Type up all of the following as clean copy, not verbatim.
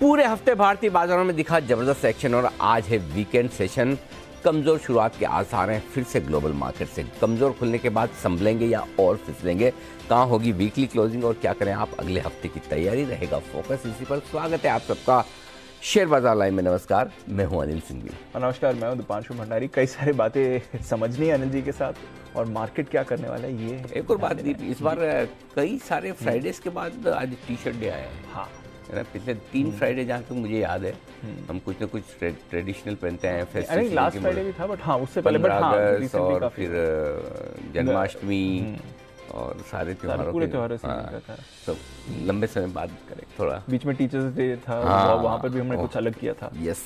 पूरे हफ्ते भारतीय बाजारों में दिखा जबरदस्त एक्शन और आज है वीकेंड सेशन। कमजोर शुरुआत के आसार हैं फिर से ग्लोबल मार्केट से। कमजोर खुलने के बाद संभलेंगे या और फिसलेंगे, कहाँ होगी वीकली क्लोजिंग और क्या करें आप अगले हफ्ते की तैयारी, रहेगा फोकस इसी पर। स्वागत है आप सबका शेयर बाजार लाइव में। नमस्कार, मैं हूं अनिल सिंघवी। नमस्कार, मैं हूं दीपांशु भंडारी। कई सारी बातें समझनी है अनिल जी के साथ और मार्केट क्या करने वाला है ये एक और बात दीप, इस बार कई सारे फ्राइडेज के बाद आज टी शर्ट डे आया है। हाँ, पिछले 3 फ्राइडे जहाँ तक मुझे याद है हम कुछ ना कुछ ट्रेडिशनल पहनते हैं। फेस्टिवल लास्ट फ्राइडे भी था, बट हाँ उससे पहले, बट हाँ और फिर जन्माष्टमी और सारे त्योहारों पूरे त्योहारों से सब लंबे समय बाद करें। थोड़ा बीच में टीचर्स डे था, वहाँ पर भी हमने कुछ अलग किया था। यस,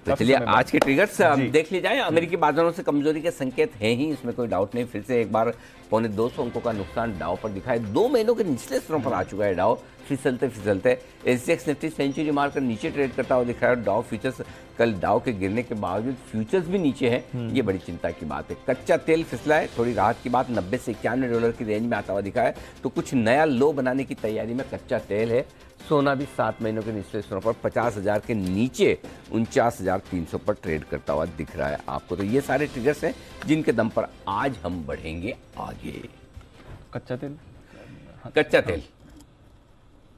तो चलिए आज के ट्रिगर्स देख ली जाए। अमेरिकी बाजारों से कमजोरी के संकेत हैं ही, इसमें कोई डाउट नहीं। फिर से एक बार 250 अंकों का नुकसान डाउ पर दिखा है। 2 महीनों के निचले स्तरों पर आ चुका है डाउ, फिसलते। एसजीएक्स निफ्टी सेंचुरी मारकर नीचे ट्रेड करता हुआ दिख रहा है। डाउ फ्यूचर्स कल डाउ के गिरने के बावजूद फ्यूचर्स भी नीचे हैं, ये बड़ी चिंता की बात है। कच्चा तेल फिसला है, थोड़ी राहत की बात, 90 से $91 की रेंज में आता हुआ दिखा है, तो कुछ नया लो बनाने की तैयारी में कच्चा तेल है। सोना भी 7 महीनों के निचले स्तरों पर 50,000 के नीचे 49,300 पर ट्रेड करता हुआ दिख रहा है आपको। तो ये सारे ट्रिगर्स हैं जिनके दम पर आज हम बढ़ेंगे आगे। कच्चा तेल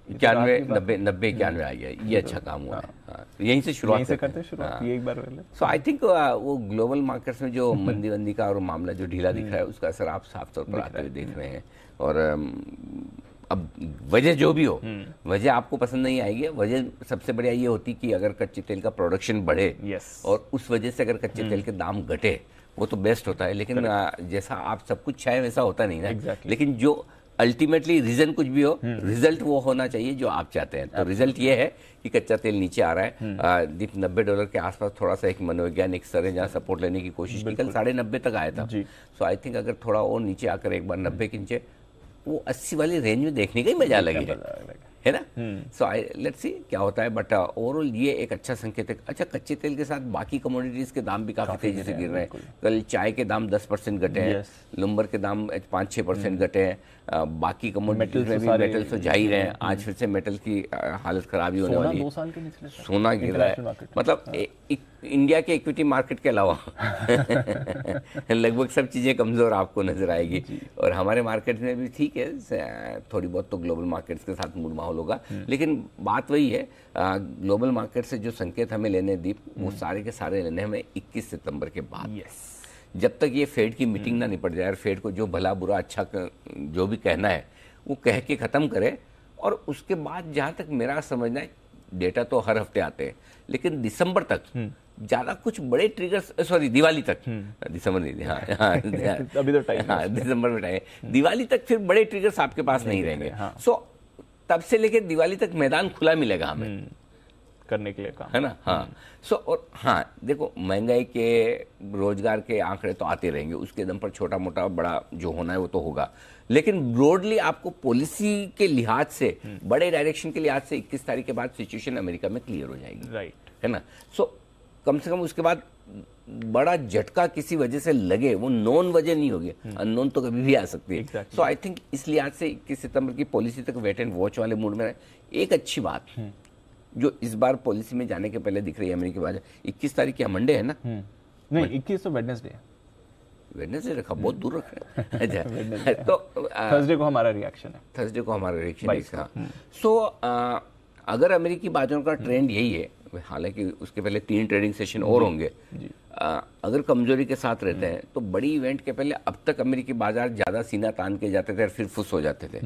91 आ गया, ये अच्छा काम हुआ है। तो यहीं से शुरुआत करते हैं ये एक बार पहले। सो आई थिंक वो ग्लोबल मार्केट्स में जो मंदी का और मामला जो ढीला दिख रहा है उसका असर आप साफ तौर पर आते हुए देख रहे हैं। और अब वजह जो भी हो, वजह आपको पसंद नहीं आएगी। वजह सबसे बढ़िया ये होती कि अगर कच्चे तेल का प्रोडक्शन बढ़े और उस वजह से अगर कच्चे तेल के दाम घटे, वो तो बेस्ट होता है। लेकिन जैसा आप सब कुछ चाहे वैसा होता नहीं ना। लेकिन जो अल्टीमेटली रीजन कुछ भी हो, रिजल्ट वो होना चाहिए जो आप चाहते हैं। तो रिजल्ट ये है कि कच्चा तेल नीचे आ रहा है। दीप $90 के आसपास थोड़ा सा एक मनोवैज्ञानिक स्तर है जहाँ सपोर्ट लेने की कोशिश की, कल 90.5 तक आया था। सो आई थिंक अगर थोड़ा और नीचे आकर एक बार 90 के नीचे वो 80 वाली रेंज में देखने का ही मजा लगी है ना। सो आई लेट्स सी क्या होता है, बट ओवरऑल ये एक अच्छा संकेत है। अच्छा, कच्चे तेल के साथ बाकी कमोडिटीज के दाम भी काफी तेजी से गिर रहे हैं। कल चाय के दाम 10% घटे हैं, लुम्बर के दाम 5-6% घटे हैं। बाकी कमोडिटीज में भी मेटल तो जा ही रहे हैं। आज फिर से मेटल की हालत खराब ही होने वाली है। सोना गिर रहा है, मतलब इंडिया के इक्विटी मार्केट के अलावा लगभग सब चीजें कमजोर आपको नजर आएगी। और हमारे मार्केट में भी ठीक है, थोड़ी बहुत तो ग्लोबल मार्केट्स के साथ मूड माहौल होगा। लेकिन बात वही है, ग्लोबल मार्केट से जो संकेत हमें लेने दीप, वो सारे के सारे लेने हमें 21 सितंबर के बाद। जब तक ये फेड की मीटिंग ना निपट जाए और फेड को जो भला बुरा अच्छा जो भी कहना है वो कह के ख़त्म करे, और उसके बाद जहाँ तक मेरा समझना है, डेटा तो हर हफ्ते आते हैं, लेकिन दिसंबर तक ज़्यादा कुछ बड़े ट्रिगर्स, सॉरी दिवाली तक, दिसंबर नहीं, हाँ अभी तो टाइम, हाँ दिसंबर में टाइम, दिवाली तक फिर बड़े ट्रिगर्स आपके पास नहीं रहेंगे। सो तब से लेकर दिवाली तक मैदान खुला मिलेगा हमें करने के लिए काम, है ना। हाँ, सो और हाँ देखो, महंगाई के, रोजगार के आंकड़े तो आते रहेंगे, उसके दम पर छोटा मोटा बड़ा जो होना है वो तो होगा। लेकिन ब्रॉडली आपको पॉलिसी के लिहाज से, बड़े डायरेक्शन के लिहाज से 21 तारीख के बाद सिचुएशन अमेरिका में क्लियर हो जाएगी, राइट, है ना। सो कम से कम उसके बाद बड़ा झटका किसी वजह से लगे, वो नॉन वजह नहीं होगी, अननोन तो कभी भी आ सकती है। सो आई थिंक इस लिहाज से 21 सितंबर की पॉलिसी तक वेट एंड वॉच वाले मूड में एक अच्छी बात जो इस बार पॉलिसी में जाने के पहले दिख रही है अमेरिकी बाजार। 21 तारीख की मंडे है ना? नहीं, 21 तो वेडनेसडे है। वेडनेसडे रखा, बहुत दूर रख रहे हैं। अच्छा, तो थर्सडे को हमारा रिएक्शन है। सो अगर अमेरिकी बाजारों का ट्रेंड यही है, हालांकि उसके पहले 3 ट्रेडिंग सेशन और होंगे, अगर कमजोरी के साथ रहते हैं तो बड़ी इवेंट के पहले अब तक अमेरिकी बाजार ज्यादा सीना तान के जाते थे और फिर फुस हो जाते थे।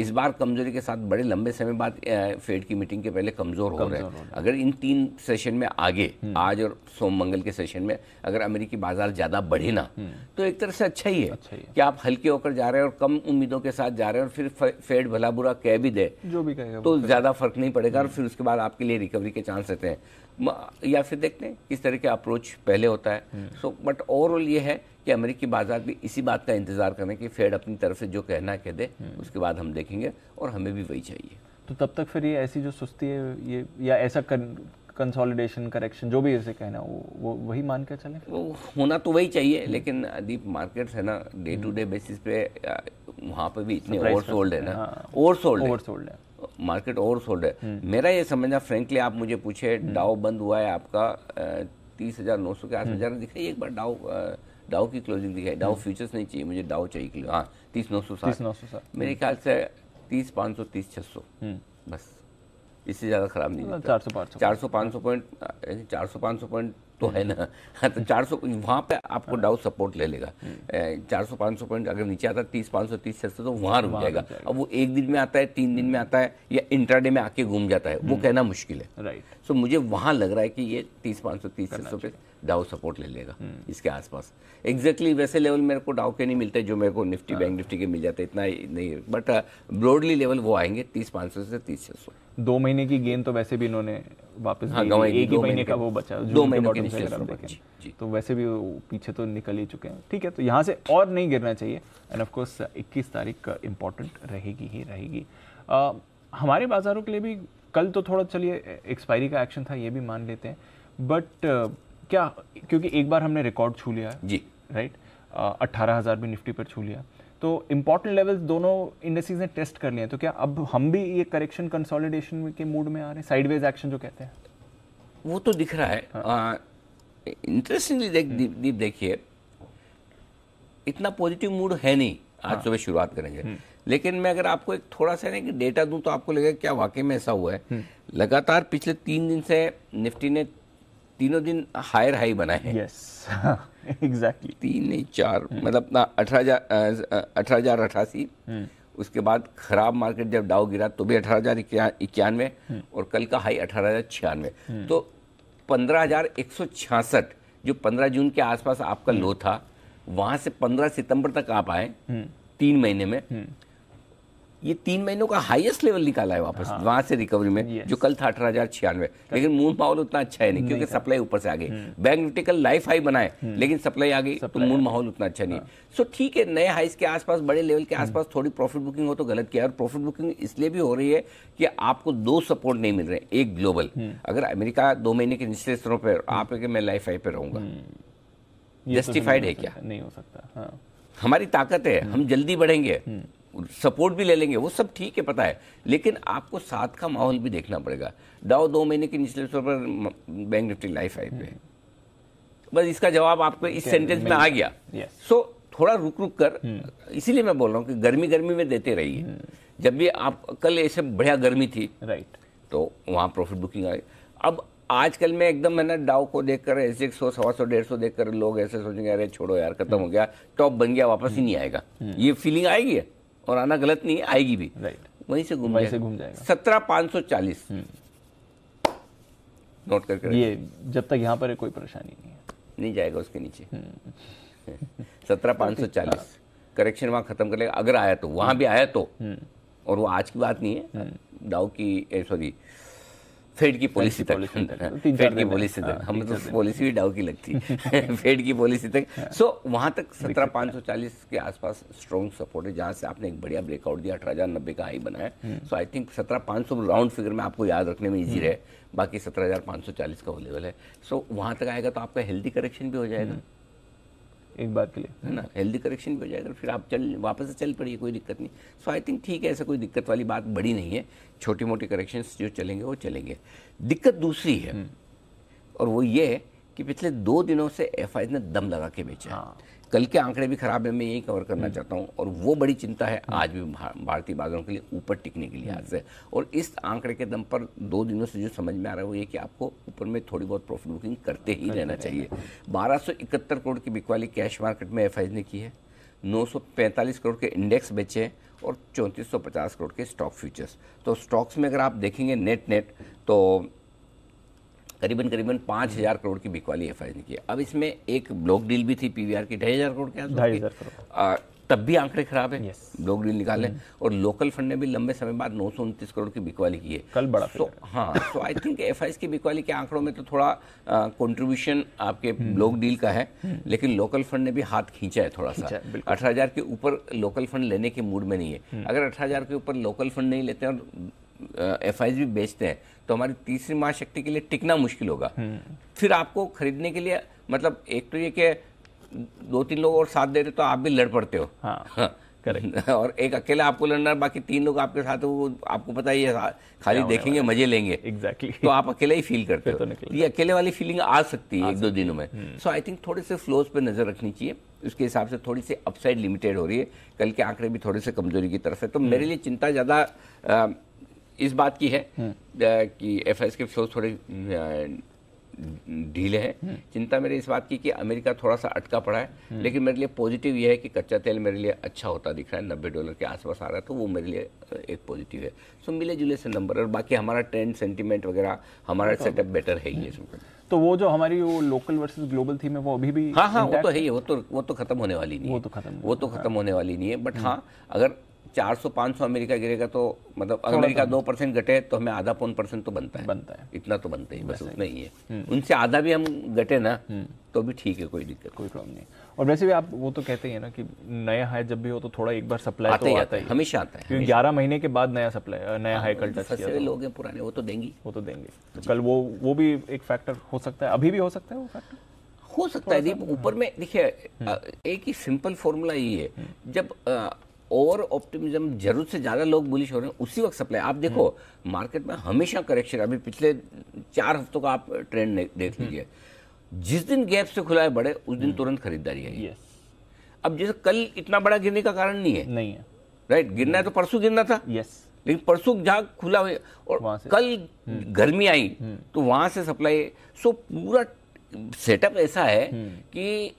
इस बार कमजोरी के साथ बड़े लंबे समय बाद फेड की मीटिंग के पहले कमजोर हो रहे हैं। अगर इन 3 सेशन में आगे, आज और सोम मंगल के सेशन में अगर अमेरिकी बाजार ज्यादा बढ़े ना, तो एक तरह से अच्छा ही है कि आप हल्के होकर जा रहे हैं और कम उम्मीदों के साथ जा रहे हैं, और फिर फेड भला बुरा कह भी दे जो भी कहेगा तो ज्यादा फर्क नहीं पड़ेगा, और फिर उसके बाद आपके लिए रिकवरी के चांस रहते हैं, या फिर देखते हैं किस तरह के अप्रोच पहले होता है। सो बट ओवरऑल ये है कि अमेरिकी बाजार भी इसी बात का इंतजार करें कि फेड अपनी तरफ से जो कहना है कह दे, उसके बाद हम देखेंगे, और हमें भी वही चाहिए। तो तब तक फिर ये ऐसी जो सुस्ती है, ये या ऐसा कंसोलिडेशन, करेक्शन, जो भी ऐसे कहना वो वही मान के चले, वो होना तो वही चाहिए। लेकिन दीप मार्केट्स है ना, डे टू डे बेसिस पे वहाँ पे भी इतने ओवरसोल्ड है ना, ओवरसोल्ड है। मार्केट ओवर सोल्ड है। मेरा ये समझना फ्रेंकली, आप मुझे पूछे डाउ बंद हुआ है आपका 30,900 के आसपास, जरा दिखाइए एक बार डाउ की क्लोजिंग दिखाई। डाउ फ्यूचर्स नहीं चाहिए मुझे, डाउ चाहिए किलो। हाँ 30,960 मेरे ख्याल से 30,500 30,600 बस, इससे ज़्यादा ख़राब नहीं दिखता। 400-500 पॉइंट, 400-500 पॉइंट तो है ना। हाँ तो 400 वहाँ पे आपको डाउ सपोर्ट ले लेगा। 400-500 पॉइंट अगर नीचे आता है 30,500 30,600 तो वहाँ रुक जाएगा। अब वो एक दिन में आता है, 3 दिन में आता है, या इंट्राडे में आके घूम जाता है, वो कहना मुश्किल है। राइट। सो मुझे वहाँ लग रहा है कि ये 30,500 30,600 पे डाउ सपोर्ट ले लेगा इसके आसपास। एग्जैक्टली वैसे लेवल मेरे को डाउ के नहीं मिलते जो मेरे को निफ्टी बैंक निफ्टी के मिल जाते, इतना नहीं है, बट ब्रॉडली लेवल वो आएंगे 30,500 से 30,600। 2 महीने की गेन तो वैसे भी इन्होंने वापस एक ही महीने का वो बचा, 2 महीने के निचले, तो वैसे भी पीछे तो निकल ही चुके हैं। ठीक है, तो यहाँ से और नहीं गिरना चाहिए। एंड ऑफ कोर्स 21 तारीख इम्पोर्टेंट रहेगी ही रहेगी। हमारे बाजारों के लिए भी कल तो थोड़ा, चलिए एक्सपायरी का एक्शन था ये भी मान लेते हैं, बट क्या, क्योंकि एक बार हमने रिकॉर्ड छू लिया जी, राइट, 18,000 भी निफ्टी पर छू लिया, तो इंपॉर्टेंट लेवल्स दोनों इंडेक्सेस ने टेस्ट कर लिए हैं, तो क्या अब हम भी ये करेक्शन कंसोलिडेशन के मूड में आ रहे हैं, साइडवेज एक्शन जो कहते हैं, वो तो दिख रहा है। इंटरेस्टिंगली दीप देखिए, इतना पॉजिटिव मूड है नहीं आज सुबह शुरुआत करेंगे, लेकिन मैं अगर आपको एक थोड़ा सा ना कि डेटा दूं तो आपको लगेगा क्या वाकई में ऐसा हुआ है। लगातार पिछले 3 दिन से निफ्टी ने तीनों दिन हायर हाई बनाए हैं। यस एग्जैक्टली 3 नहीं 4, मतलब ना 18,088, उसके बाद खराब मार्केट जब डाउ गिरा तो भी 18,091, और कल का हाई 18,096, तो 15,166 जो 15 जून के आसपास आपका लो था, वहां से 15 सितंबर तक आप आए 3 महीने में, ये 3 महीनों का हाईएस्ट लेवल निकाला है वापस। हाँ। वहां से रिकवरी में जो कल था 18,096, लेकिन मूड माहौल उतना अच्छा है नहीं, क्योंकि सप्लाई ऊपर से आ गई। बैंक निफ्टी कल लाइफ हाई बनाए, लेकिन सप्लाई आ गई तो मूड माहौल उतना अच्छा नहीं। सो ठीक है, नए हाइस के आसपास, बड़े लेवल के आसपास थोड़ी प्रॉफिट बुकिंग हो तो गलत किया, और प्रॉफिट बुकिंग इसलिए भी हो रही है कि आपको 2 सपोर्ट नहीं मिल रहे। एक ग्लोबल, अगर अमेरिका 2 महीने के निचले स्तरों पर आप है कि मैं लाइफ हाई पे रहूंगा, जस्टिफाइड है क्या? नहीं हो सकता। हमारी ताकत है, हम जल्दी बढ़ेंगे, सपोर्ट भी ले लेंगे, वो सब ठीक है, पता है, लेकिन आपको साथ का माहौल भी देखना पड़ेगा। डाउ 2 महीने के निचले स्तर पर, बैंक निफ्टी लाइफ हाई पे, बस इसका जवाब आपको इस सेंटेंस में आ गया। सो थोड़ा रुक रुक कर, इसीलिए मैं बोल रहा हूँ कि गर्मी गर्मी में देते रहिए। जब भी आप, कल ऐसे बढ़िया गर्मी थी, राइट, तो वहाँ प्रॉफिट बुकिंग आई। अब आजकल में एकदम है ना, डाउ को देखकर ऐसे 100, 125, 150 देखकर लोग ऐसे सोचेंगे अरे छोड़ो यार, खत्म हो गया, टॉप बन गया, वापस ही नहीं आएगा, ये फीलिंग आएगी, और आना गलत नहीं है, आएगी भी, राइट, वहीं से घूम जाएगा। 17,540 नोट करके, ये जब तक यहाँ पर कोई परेशानी नहीं जाएगा उसके नीचे। 17,540 करेक्शन वहाँ खत्म कर लेगा, अगर आया तो, वहाँ भी आया तो, और वो आज की बात नहीं है, डाउ की, सॉरी, फेड की पॉलिसी तक, फेड की पॉलिसी तक, हम तो पॉलिसी भी डाउ की लगती फेड की पॉलिसी तक। सो वहां तक 17,540 के आसपास स्ट्रॉन्ग सपोर्ट है, जहां से आपने एक बढ़िया ब्रेकआउट दिया, 18,090 का हाई बनाया। सो आई थिंक 17,500 राउंड फिगर में आपको याद रखने में इजी रहे, बाकी 17,540 का वो लेवल है। सो वहां तक आएगा तो आपका हेल्दी करेक्शन भी हो जाएगा, एक बार के लिए, है ना, हेल्दी करेक्शन भी हो जाएगा, फिर आप वापस से चल पड़िए, कोई दिक्कत नहीं। सो आई थिंक ठीक है, ऐसा कोई दिक्कत वाली बात बड़ी नहीं है, छोटी मोटी करेक्शंस जो चलेंगे वो चलेंगे। दिक्कत दूसरी है, और वो ये है कि पिछले 2 दिनों से एफआई ने दम लगा के बेचा। हाँ। कल के आंकड़े भी खराब है, मैं यही कवर करना चाहता हूँ, और वो बड़ी चिंता है आज भी भारतीय बाजारों के लिए ऊपर टिकने के लिए आज से। और इस आंकड़े के दम पर 2 दिनों से जो समझ में आ रहा है वो ये कि आपको ऊपर में थोड़ी बहुत प्रॉफिट बुकिंग करते ही रहना चाहिए। 1271 करोड़ की बिकवाली कैश मार्केट में एफआई ने की है, 945 करोड़ के इंडेक्स बेचे हैं, और 3450 करोड़ के स्टॉक फ्यूचर्स। तो स्टॉक्स में अगर आप देखेंगे नेट तो करीबन 5,000 करोड़ की बिकवाली एफआई ने की। अब इसमें एक ब्लॉक डील भी थी पीवीआर की 2,500 करोड़ के आसपास, तब भी आंकड़े खराब है। ब्लॉक डील निकाले, और लोकल फंड ने भी लंबे समय बाद 929 करोड़ की बिकवाली की है, कल बड़ा। हाँ, तो आई थिंक एफआई की बिकवाली के आंकड़ों में तो थोड़ा कंट्रीब्यूशन आपके ब्लॉक डील का है, लेकिन लोकल फंड ने भी हाथ खींचा है थोड़ा सा। 18,000 के ऊपर लोकल फंड लेने के मूड में नहीं है। अगर 18,000 के ऊपर लोकल फंड नहीं लेते और एफआई भी बेचते हैं तो हमारी तीसरी महाशक्ति के लिए टिकना मुश्किल होगा। फिर आपको खरीदने के लिए, मतलब एक तो ये कि 2-3 लोग और साथ दे रहे तो आप भी लड़ पड़ते हो। हाँ। Correct. और एक अकेला आपको लड़ना है, बाकी 3 लोग आपके साथ, वो आपको पता ही है, खाली देखेंगे मजे लेंगे। एग्जैक्टली। तो आप अकेले ही फील करते हो, तो ये अकेले वाली फीलिंग आ सकती है 1-2 दिनों में। सो आई थिंक थोड़े से फ्लोज पे नजर रखनी चाहिए, उसके हिसाब से थोड़ी सी अपसाइड लिमिटेड हो रही है। कल के आंकड़े भी थोड़े से कमजोरी की तरफ है, तो मेरे लिए चिंता ज्यादा इस बात की है कि एफआईएस के फ्लोज थोड़े ढीले हैं। चिंता मेरी इस बात की कि अमेरिका थोड़ा सा अटका पड़ा है, लेकिन मेरे लिए पॉजिटिव ये है कि कच्चा तेल मेरे लिए अच्छा होता दिख रहा है, $90 के आसपास आ रहा है, तो वो मेरे लिए एक पॉजिटिव है। सो मिले जुले से नंबर, और बाकी हमारा ट्रेंड, सेंटीमेंट वगैरह, हमारा सेटअप बेटर है ही है। तो वो जो हमारी वो लोकल वर्सेस ग्लोबल थीम है, वो अभी भी हाँ, वो तो है ही, वो तो खत्म होने वाली नहीं है, वो तो खत्म होने वाली नहीं है। बट हाँ, अगर 400-500 अमेरिका गिरेगा तो मतलब अमेरिका 2% घटे तो हमें आधा पौन % तो बनता है, इतना तो बनता ही, बस उतना ही है। उनसे आधा भी हम घटे ना तो भी ठीक है, कोई दिक्कत, कोई प्रॉब्लम नहीं। और वैसे भी आप वो तो कहते हैं ना कि नया हाई जब भी हो तो थोड़ा एक बार सप्लाई तो आता है, हमेशा आता है, क्योंकि 11 महीने के बाद नया सप्लाई, नया हाई कल टच किया, लोग हैं पुराने, वो तो देंगे। तो कल वो भी एक फैक्टर हो सकता है, अभी भी हो सकता है, वो फैक्टर हो सकता है। ऊपर में देखिए, एक ही सिंपल फॉर्मूला ये है, जब ओवर ऑप्टिमिज्म जरूरत से ज्यादा लोग बुलिश हो रहे हैं, उसी वक्त सप्लाई। आप देखो मार्केट में हमेशा करेक्शन, अभी पिछले 4 हफ्तों का आप ट्रेंड देख लीजिए, जिस दिन गैप से खुला है बड़े, उस दिन तुरंत खरीदारी आई। अब जैसे कल इतना बड़ा गिरने का कारण नहीं है, राइट, गिरना है तो परसों गिरना था, लेकिन परसों जहां खुला हुआ और कल गर्मी आई तो वहां से सप्लाई। सो पूरा सेटअप ऐसा है कि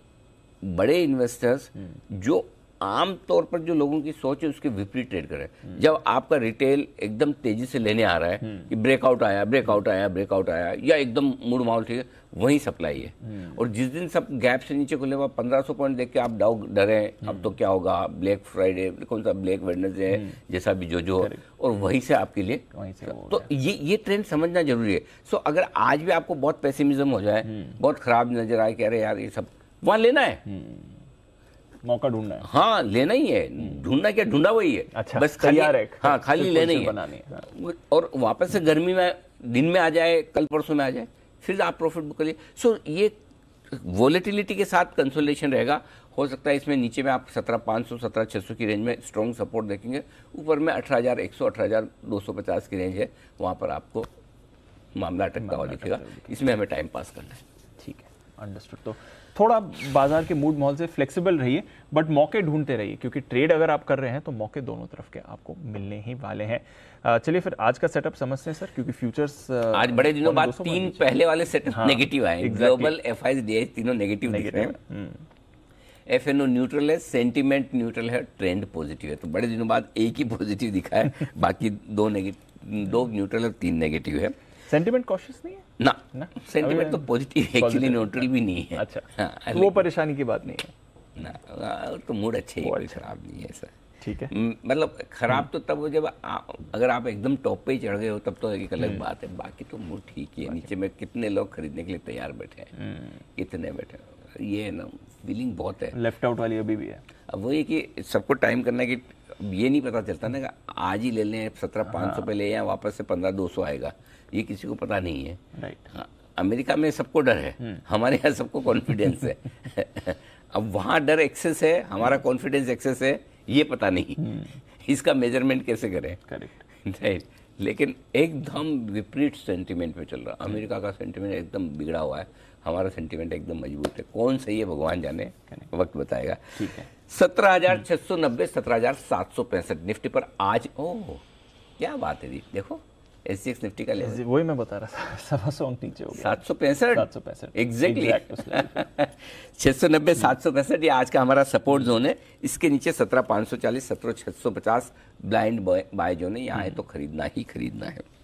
बड़े इन्वेस्टर्स जो आम तौर पर जो लोगों की सोच है उसके विपरीत ट्रेड करें। जब आपका रिटेल एकदम तेजी से लेने आ रहा है कि ब्रेकआउट आया या एकदम मूड माहौल ठीक है, वही सप्लाई है। और जिस दिन सब गैप से नीचे खुले, 1500 पॉइंट देख के आप डरे, अब तो क्या होगा, ब्लैक फ्राइडे, कौन सा ब्लैक वेडनेसडे है, जैसा भी जो, और वहीं से आपके लिए तो ये ट्रेंड समझना जरूरी है। सो अगर आज भी आपको बहुत पेसिमिज्म हो जाए, बहुत खराब नजर आए कि अरे यार ये सब, वहां लेना है, मौका ढूंढना है। हाँ, लेना ही है, ढूंढना क्या, ढूंढा वही है। अच्छा, बस खाली, हाँ, खाली लेना ही है। और वापस से गर्मी में दिन में आ जाए, कल परसों में आ जाए, फिर आप प्रॉफिट बुक करिए। सो ये वोलेटिलिटी के साथ कंसोलिडेशन रहेगा। हो सकता है इसमें नीचे में आप 17,500 17,600 की रेंज में स्ट्रॉन्ग सपोर्ट देखेंगे, ऊपर में 18,100 18,250 की रेंज है, वहां पर आपको मामला अटकता हुआ दिखेगा। इसमें हमें टाइम पास करना है। ठीक है, अंडरस्टूड। तो थोड़ा बाजार के मूड माहौल से फ्लेक्सिबल रहिए, बट मौके ढूंढते रहिए, क्योंकि ट्रेड अगर आप कर रहे हैं तो मौके दोनों तरफ के आपको मिलने ही वाले हैं। चलिए फिर आज का सेटअप समझते हैं सर, क्योंकि फ्यूचर्स आज बड़े दिनों बाद 3 पहले वाले सेटअप नेगेटिव आए। ग्लोबल, एफआईएस, डीआईएस तीनों नेगेटिव दिख रहे हैं। एफएनओ न्यूट्रल है, सेंटीमेंट न्यूट्रल है, ट्रेंड पॉजिटिव है। तो बड़े दिनों बाद एक ही पॉजिटिव दिखा है, बाकी 2 न्यूट्रल और 3 नेगेटिव है। सेंटीमेंट कॉशियस नहीं है ना, सेंटीमेंट तो पॉजिटिव है, एक्चुअली न्यूट्रल भी नहीं है। अच्छा, हाँ, वो परेशानी की बात नहीं है ना, तो मूड अच्छे ही, कोई खराब नहीं है सर। ठीक है, मतलब खराब तो तब जब अगर आप एकदम टॉप पे ही चढ़ गए हो तब तो एक अलग बात है, बाकी तो मूड ठीक ही है। नीचे में कितने लोग खरीदने के लिए तैयार बैठे हैं, कितने बैठे हैं, ये है ना, फीलिंग बहुत है। लेफ्ट आउट वाली अभी भी है। अब वही कि सबको टाइम करना है कि ये नहीं पता चलता ना कि आज ही ले लें 17,500 पे ले, या वापस से 15,200 आएगा, ये किसी को पता नहीं है। राइट। हाँ, अमेरिका में सबको डर है, हमारे यहाँ सबको कॉन्फिडेंस है। अब वहाँ डर एक्सेस है, हमारा कॉन्फिडेंस एक्सेस है, ये पता नहीं। इसका मेजरमेंट कैसे करें? Correct, right. लेकिन एकदम विपरीत सेंटीमेंट पे चल रहा। अमेरिका का सेंटीमेंट एकदम बिगड़ा हुआ है, हमारा सेंटीमेंट एकदम मजबूत है। कौन सही है भगवान जाने, वक्त बताएगा। ठीक है। 17,690 17,765 निफ्टी पर आज। ओह क्या बात है जी, देखो एसजीएक्स निफ्टी का लेवल, वही मैं बता रहा था, 700 नीचे हो गया, 765 एग्जैक्टली। 690 765 ये आज का हमारा सपोर्ट जोन है। इसके नीचे 17,540 17,650 ब्लाइंड बाय जोन है, यहाँ है तो खरीदना ही खरीदना है।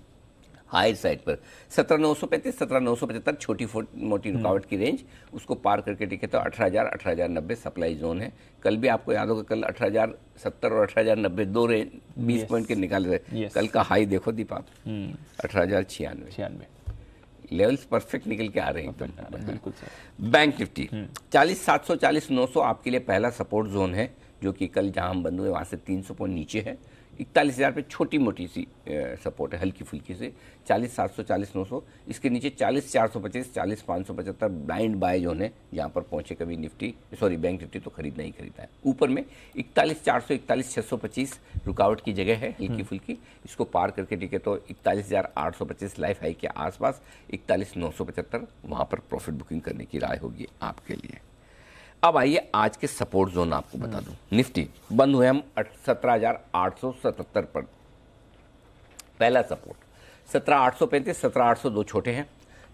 हाई साइड पर 17,935 17,975 छोटी मोटी रुकावट की रेंज, उसको पार करके टिके तो 18,000 18,090 सप्लाई जोन है। कल भी आपको याद होगा, कल 18,070 और 18,090 दो रेंज 20 पॉइंट के निकाल रहे। कल का हाई देखो दीप आप, 18,096 लेवल्स परफेक्ट निकल के आ रहे हैं। बिल्कुल सर। बैंक निफ्टी 40,700 40,900 आपके लिए पहला सपोर्ट जोन है, जो कि कल जहां हम बंद हुए वहां से 300 पॉइंट नीचे है। 41,000 पे छोटी मोटी सी सपोर्ट है, हल्की फुल्की से 40,700 40,900, इसके नीचे 40,425 40,575 ब्लाइंड बाय जोन है, जहाँ पर पहुंचे कभी निफ्टी, सॉरी बैंक निफ्टी तो खरीदना ही खरीदना है। ऊपर में 41,400 41,625 रुकावट की जगह है हल्की फुल्की, इसको पार करके ठीक है तो 41,825 लाइफ हाई के आसपास 41,975 वहाँ पर प्रॉफिट बुकिंग करने की राय होगी आपके लिए। अब आइए आज के सपोर्ट जोन आपको बता दूं। निफ्टी बंद हुए हम 17,877 पर, पहला सपोर्ट 17,835 17,802 छोटे हैं,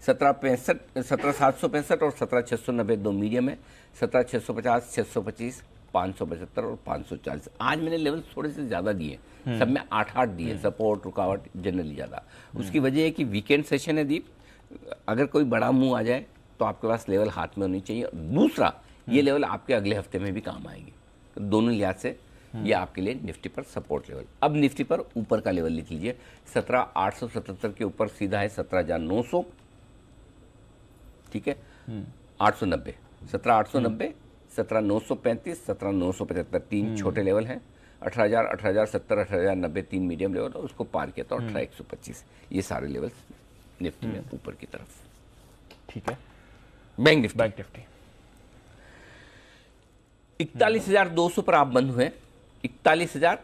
17,765 और 17,690 दो मीडियम है, 17,650 625 575 और 540। आज मैंने लेवल थोड़े से ज़्यादा दिए, सब में 8-8 दिए, सपोर्ट रुकावट जनरली ज़्यादा। उसकी वजह है कि वीकेंड सेशन है दीप, अगर कोई बड़ा मूव आ जाए तो आपके पास लेवल हाथ में होनी चाहिए। दूसरा, ये लेवल आपके अगले हफ्ते में भी काम आएगी, तो दोनों लिहाज से ये आपके लिए निफ्टी पर सपोर्ट लेवल। अब निफ्टी पर ऊपर का लेवल लिख लीजिए, 17,877 के ऊपर सीधा है 17,900, ठीक है, 890 17,890 17,935 17,975 तीन छोटे लेवल हैं, 18,000 18,070 18,090 तीन मीडियम लेवल, और उसको पार किया तो 18,125। ये सारे लेवल निफ्टी में ऊपर की तरफ, ठीक है। बैंक निफ्टी 41,200 पर आप बंद हुए, 41,000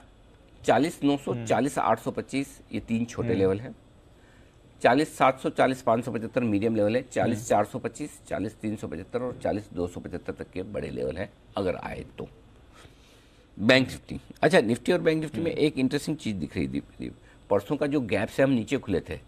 40,900 40,825 ये तीन छोटे लेवल हैं, 40,700 40,575 मीडियम लेवल है, 40,425 40,375 और 40,275 तक के बड़े लेवल हैं अगर आए तो। बैंक निफ्टी, अच्छा निफ्टी और बैंक निफ्टी में एक इंटरेस्टिंग चीज़ दिख रही थी, परसों का जो गैप से हम नीचे खुले थे,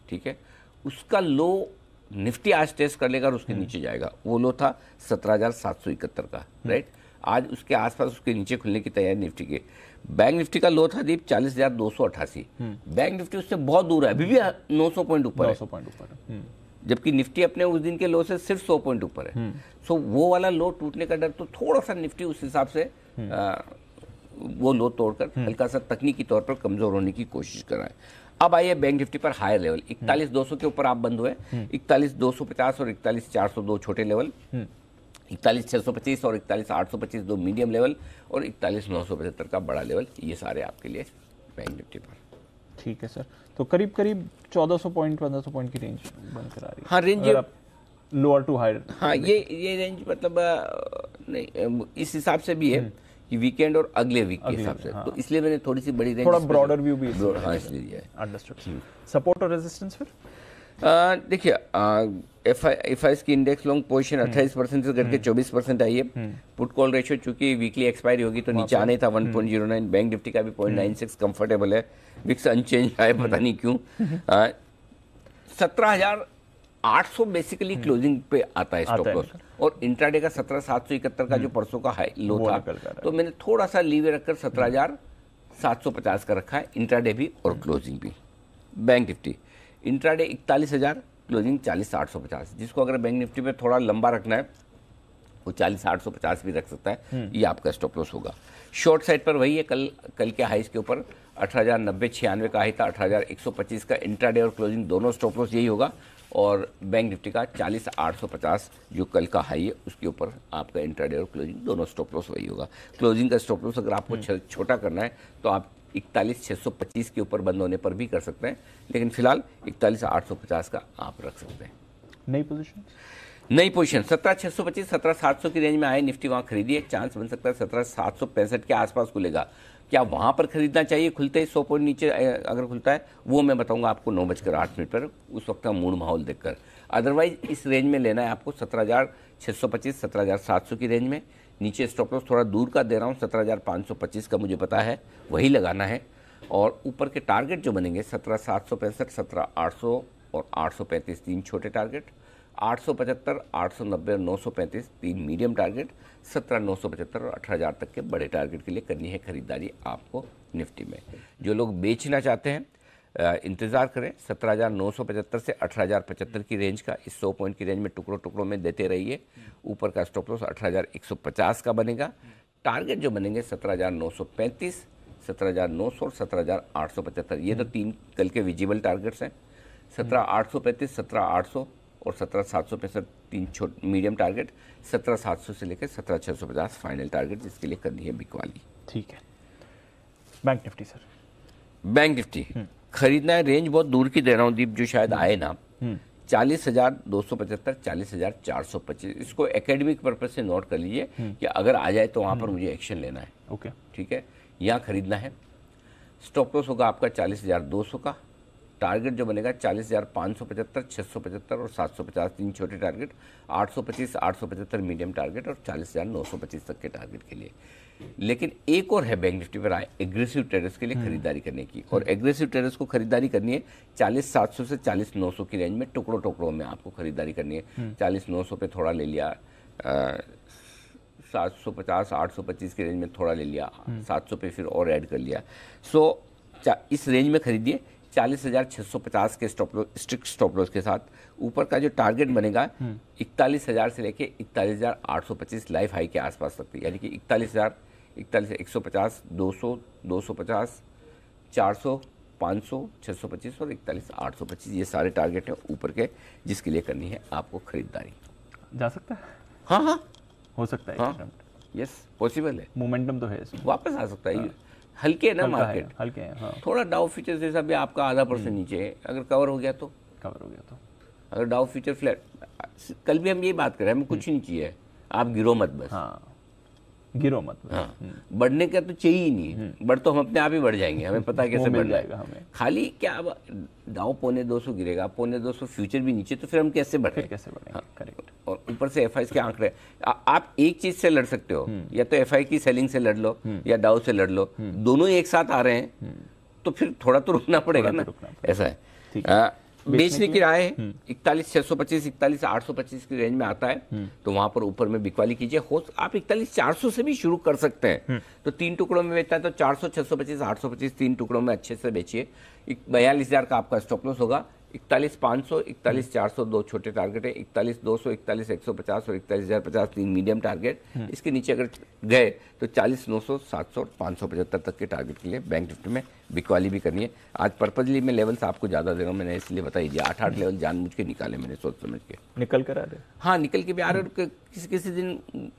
ठीक है, उसका लो निफ्टी आज टेस्ट कर लेगा और उसके नीचे जाएगा। वो लो था 17,771 का, राइट, आज उसके आसपास उसके नीचे खुलने की तैयारी निफ्टी के। बैंक निफ्टी का लो था दीप 40,288, बैंक निफ्टी उससे बहुत दूर है, अभी भी 900 पॉइंट ऊपर है, जबकि निफ्टी अपने उस दिन के लो से सिर्फ 100 पॉइंट ऊपर है। सो वो वाला लो टूटने का डर, तो थोड़ा सा निफ्टी उस हिसाब से वो लो तोड़कर हल्का सा तकनीकी तौर पर कमजोर होने की कोशिश कर रहा है। अब आइए बैंक निफ्टी पर हायर लेवल, 41,200 के ऊपर आप बंद हुए, 41,250 और 41,402 छोटे लेवल, 41,625 और 41,825 दो मीडियम लेवल, और 41,975 का बड़ा लेवल, ये सारे आपके लिए बैंक निफ्टी पर। ठीक है सर, तो करीब करीब 1400 पॉइंट 1500 पॉइंट की रेंज बनकर आ रही है। हाँ, रेंज लोअर टू हायर। हाँ, ये रेंज मतलब नहीं, इस हिसाब से भी है कि वीकेंड और अगले वीक के हिसाब से, तो इसलिए मैंने थोड़ी सी बड़ी रेंज, थोड़ा ब्रॉडर व्यू भी, हाँ इसलिए दिया है। अंडरस्टूड। सपोर्ट और रेजिस्टेंस फिर देखिए, एफआईएस की इंडेक्स लॉन्ग पोजीशन 28% से करके 24% आई है। पुट कॉल रेशियो चूंकि वीकली एक्सपायरी होगी तो नीचे आने था 1.09। बैंक निफ्टी का भी 0.96 कंफर्टेबल है। विक्स अनचेंज है, पता नहीं क्यों। 17,800 बेसिकली क्लोजिंग पे आता है स्टॉप लॉस, और इंट्राडे का 17,771 का जो परसों का हाई लो था, तो मैंने थोड़ा सा लीवे रखकर 17,750 का रखा है, इंट्राडे भी और क्लोजिंग भी। Bank Nifty intraday 41,000, closing 40,850। जिसको अगर बैंक निफ्टी पे थोड़ा लंबा रखना है वो 40,850 भी रख सकता है, ये आपका स्टॉप लॉस होगा। शॉर्ट साइड पर वही है, कल के हाइस के ऊपर 18,090-96 का हाई था, 18,125 का इंट्राडे और क्लोजिंग दोनों स्टॉप लॉस यही होगा, और बैंक निफ्टी का 40,850 जो कल का हाई है उसके ऊपर आपका इंट्राडे और क्लोजिंग दोनों स्टॉप लॉस वही होगा। क्लोजिंग का स्टॉप लॉस अगर आपको छोटा करना है तो आप 41,625 के ऊपर बंद होने पर भी कर सकते हैं, लेकिन फिलहाल 41,850 का आप रख सकते हैं। नई पोजीशन 17,625 17,700 की रेंज में आए निफ्टी, वहाँ खरीदिए, चांस बन सकता है 17,765 के आसपास खुलेगा। क्या वहाँ पर खरीदना चाहिए खुलते ही 100 पॉइंट नीचे अगर खुलता है, वो मैं बताऊंगा आपको 9:08 पर, उस वक्त का मूड माहौल देखकर। अदरवाइज इस रेंज में लेना है आपको 17,625 17,700 की रेंज में। नीचे स्टॉप लॉस थोड़ा दूर का दे रहा हूँ, 17,525 का मुझे पता है, वही लगाना है। और ऊपर के टारगेट जो बनेंगे 17,765 17,800 और 835 तीन छोटे टारगेट, 875 890 और 935 तीन मीडियम टारगेट, 17,975 और 18,000 तक के बड़े टारगेट के लिए करनी है खरीदारी आपको निफ्टी में। जो लोग बेचना चाहते हैं इंतज़ार करें, 17,975 से 18,075 की रेंज का, इस 100 पॉइंट की रेंज में टुकड़ों टुकड़ों में देते रहिए। ऊपर का स्टॉप लॉस 18,150 का बनेगा। टारगेट जो बनेंगे 17,935 17,900 और 17,875, ये तो तीन कल के विजिबल टारगेट्स हैं। 17,835 17,800 और 17,765 तीन छोटे मीडियम टारगेट, 17,700 से लेकर 17,650 फाइनल टारगेट, जिसके लिए करनी है बिकवाली। ठीक है। Bank Nifty sir bank Nifty खरीदना है, रेंज बहुत दूर की दे रहा हूँ दीप, जो शायद आए ना 40,275, 40,425। इसको एकेडमिक पर्पज से नोट कर लीजिए कि अगर आ जाए तो वहाँ पर मुझे एक्शन लेना है। ओके, ठीक है, यहाँ खरीदना है। स्टॉप लॉस होगा आपका 40,200 का। टारगेट जो बनेगा 40,575, 675 और 750, 3 छोटे टारगेट। 825, 875 मीडियम टारगेट और 40,925 तक के टारगेट के लिए। लेकिन एक और है बैंक निफ्टी पर आए एग्रेसिव ट्रेडर्स के लिए खरीदारी करने की, और एग्रेसिव ट्रेडर्स को खरीदारी करनी है 40,700 से 40,900 की रेंज में, टुकड़ों टुकड़ों में आपको खरीदारी करनी है। 40,900 पे थोड़ा ले लिया, 750, 825 की रेंज में थोड़ा ले लिया, 700 पे फिर और ऐड कर लिया। सो इस रेंज में खरीदिए 40,650 के स्ट्रिक्ट स्टॉप लॉस के साथ। ऊपर का जो टारगेट बनेगा 41,000 से लेके 41,825 लाइफ हाई के आसपास तक, यानी कि 41,000, 41,150, 200, 250, 400, 500, 625 और 41,825, ये सारे टारगेट हैं ऊपर के, जिसके लिए करनी है आपको खरीदारी। जा सकता है? हाँ हाँ, हो सकता है। हाँ, यस, पॉसिबल है। मोमेंटम तो है इसमें, वापस आ सकता है। हल्के है ना मार्केट, हल्के हैं। हाँ, थोड़ा डाउ फ्यूचर जैसा भी आपका 0.5% नीचे है, अगर कवर हो गया तो कवर हो गया तो। अगर डाउ फ्यूचर फ्लैट, कल भी हम यही बात कर रहे हैं, हमें कुछ नहीं चाहिए, आप गिरो मत बस। हाँ, गिरो मत। हाँ, बढ़ने का तो चाहिए ही नहीं, बढ़ तो हम अपने आप ही बढ़ जाएंगे, हमें पता है कैसे बढ़ जाएगा हमें। खाली क्या अब डाउ 250 गिरेगा, 250 फ्यूचर भी नीचे, तो फिर हम कैसे बढ़े, कैसे बढ़े? हाँ, करेक्ट। और ऊपर से एफआई के आंकड़े, आप एक चीज से लड़ सकते हो, या तो एफआई की सेलिंग से लड़ लो या डाउ से लड़ लो, दोनों ही एक साथ आ रहे हैं तो फिर थोड़ा तो रुकना पड़ेगा ना, ऐसा है। बेचने की राय है 41,625, 41,825 की रेंज में आता है, तो वहां पर ऊपर में बिकवाली कीजिए। हो आप 41,400 से भी शुरू कर सकते हैं, तो 3 टुकड़ों में बेचता है तो 400, 625, 825 3 टुकड़ों में अच्छे से बेचिए। 42,000 का आपका स्टॉप लॉस होगा। 41,500, 41,400 दो छोटे टारगेट है, 41,200, 41,150 और 41,050 3 मीडियम टारगेट। इसके नीचे अगर गए तो 40,900, 700 और 575 तक के टारगेट के लिए बैंक निफ्टी में बिकवाली भी करनी है। आज पर्पजली मैं लेवल्स आपको ज़्यादा दे रहा हूँ, मैंने इसलिए बताइए 8 लेवल जानबूझ के निकाले मैंने, सोच समझ के निकल कर आ रहे। हाँ, निकल के भी आ रहे, किसी दिन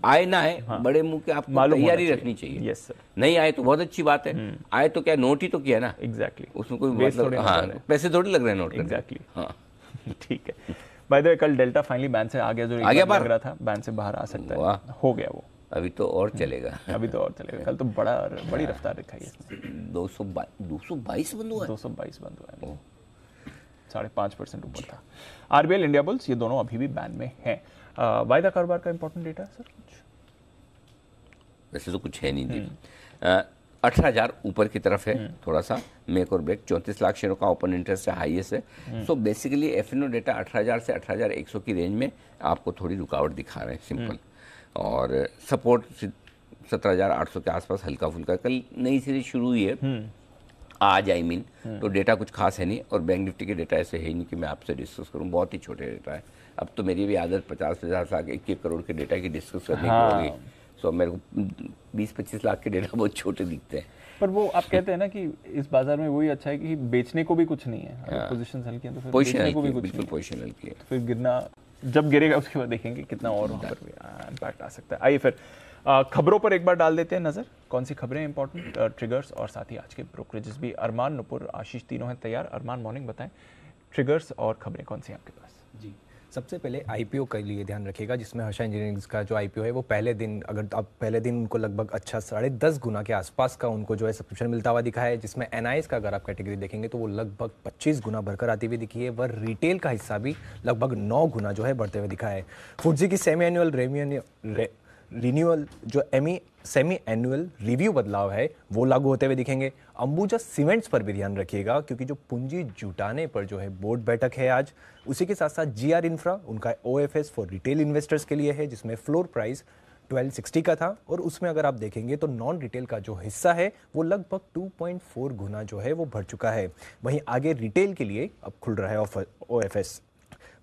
आए ना आए, हाँ, बड़े मुंह के आपको तैयारी रखनी चाहिए। Yes sir. नहीं आए तो बहुत अच्छी बात है, आए तो क्या नोट ही तो किया ना। एग्जैक्टली, उसमें कोई मतलब, हाँ, पैसे थोड़ी लग रहे हैं नोट करने। एग्जैक्टली, हाँ, ठीक है। बाय द वे, कल डेल्टा फाइनली बैन से आ गया, जो लग रहा था बैन से बाहर आ सकता है, हो गया वो। अभी तो और चलेगा, अभी तो और चलेगा। कल तो बड़ी रफ्तार दिखाई है। 222 बंद हुआ है, 222 बंद हुआ है, 5.5% ऊपर था। आरबीएल, इंडिया बुल्स, ये दोनों अभी भी बैन में हैं। वायदा कारोबार का इंपॉर्टेंट डेटा सर कुछ? वैसे तो कुछ है नहीं दी। 18,000 ऊपर की तरफ है, थोड़ा सा मेक और ब्रेक। 34 लाख शेयरों का ओपन इंटरेस्ट है, हाईएस्ट है। सो बेसिकली एफएनओ डेटा 18,000 से 18,100 की रेंज में आपको थोड़ी रुकावट दिखा रहे हैं, सिंपल। और सपोर्ट 17,800 के आसपास हल्का फुल्का। कल नई सीरीज शुरू हुई है आज, आई मीन, तो डेटा कुछ खास है नहीं, और बैंक निफ्टी के डेटा ऐसे है नहीं कि मैं आपसे डिस्कस करूं, बहुत ही छोटे डेटा है। अब तो मेरी भी आदत 50,000 लाख 1 करोड़ के डेटा की डिस्कस करने की होगी। सो मेरे को 20-25 लाख के डेटा बहुत छोटे दिखते हैं। पर वो आप कहते हैं ना कि इस बाजार में वही अच्छा है कि बेचने को भी कुछ नहीं है, अगर पोजीशन हल्की है तो फिर बेचने को भी कुछ बिल्कुल पोजीशन हल्की है, तो फिर गिरना, जब गिरेगा उसके बाद देखेंगे कितना और वहाँ पर इम्पैक्ट आ सकता है। आइए फिर खबरों पर एक बार डाल देते हैं नजर, कौन सी खबरें इंपॉर्टेंट, ट्रिगर्स और साथ ही आज के ब्रोकरेजेस भी। अरमान, नुपुर, आशीष तीनों हैं तैयार। अरमान, मॉर्निंग, बताएं ट्रिगर्स और खबरें कौन सी हैं आपके पास? जी, सबसे पहले आईपीओ के लिए ध्यान रखिएगा, जिसमें हर्षा इंजीनियरिंग का जो आईपीओ है वो पहले दिन, अगर आप पहले दिन उनको लगभग 10.5 गुना के आसपास का उनको जो है सब्सक्रिप्शन मिलता हुआ दिखा है, जिसमें एनआईएस का अगर आप कैटेगरी देखेंगे तो वो लगभग 25 गुना बढ़कर आती हुई दिखी है। वह रिटेल का हिस्सा भी लगभग 9 गुना जो है बढ़ते हुए दिखा है। फुटजी की सेमी एनुअल रिन्यूअल जो सेमी एनुअल रिव्यू बदलाव है वो लागू होते हुए दिखेंगे। अंबुजा सीमेंट्स पर भी ध्यान रखिएगा, क्योंकि जो पूंजी जुटाने पर जो है बोर्ड बैठक है आज। उसी के साथ साथ जीआर इंफ्रा, उनका ओएफएस फॉर रिटेल इन्वेस्टर्स के लिए है, जिसमें फ्लोर प्राइस 1260 का था, और उसमें अगर आप देखेंगे तो नॉन रिटेल का जो हिस्सा है वो लगभग 2.4 गुना जो है वो बढ़ चुका है। वहीं आगे रिटेल के लिए अब खुल रहा है ओएफएस।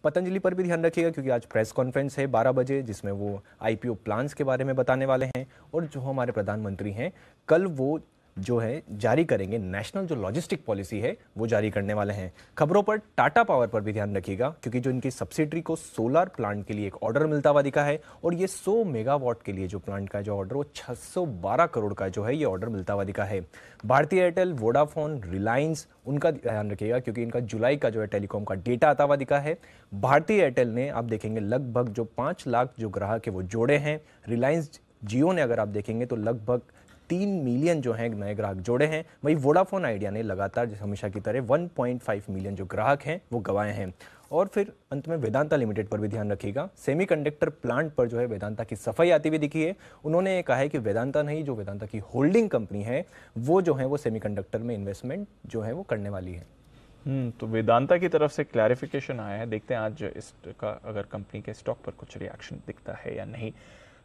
पतंजलि पर भी ध्यान रखिएगा, क्योंकि आज प्रेस कॉन्फ्रेंस है 12 बजे, जिसमें वो आईपीओ प्लान्स के बारे में बताने वाले हैं। और जो हमारे प्रधानमंत्री हैं, कल वो जो है जारी करेंगे। नेशनल जो लॉजिस्टिक पॉलिसी है वो जारी करने वाले हैं। खबरों पर टाटा पावर पर भी ध्यान रखिएगा, क्योंकि जो इनकी सब्सिडरी को सोलर प्लांट के लिए एक ऑर्डर मिलता हुआ दिखा है, और ये 100 मेगावाट के लिए जो प्लांट का जो ऑर्डर वो 612 करोड़ का जो है ये ऑर्डर मिलता हुआ दिखा है। भारतीय एयरटेल, वोडाफोन, रिलायंस, उनका ध्यान रखिएगा क्योंकि इनका जुलाई का जो है टेलीकॉम का डेटा आता हुआ दिखा है। भारतीय एयरटेल ने आप देखेंगे लगभग जो 5 लाख जो ग्राहक है वो जोड़े हैं। रिलायंस जियो ने अगर आप देखेंगे तो लगभग 3 मिलियन जो हैं नए ग्राहक जोड़े हैं। वहीं वोडाफोन आइडिया ने लगातार जैसे हमेशा की तरह 1.5 मिलियन जो ग्राहक हैं वो गंवाए हैं। और फिर अंत में वेदांता लिमिटेड पर भी ध्यान रखिएगा। सेमीकंडक्टर प्लांट पर जो है वेदांता की सफाई आती हुई दिखी है। उन्होंने ये कहा है कि वेदांता नहीं, जो वेदांता की होल्डिंग कंपनी है वो जो है वो सेमीकंडक्टर में इन्वेस्टमेंट जो है वो करने वाली है। तो वेदांता की तरफ से क्लैरिफिकेशन आया है। देखते हैं आज इसका अगर कंपनी के स्टॉक पर कुछ रिएक्शन दिखता है या नहीं।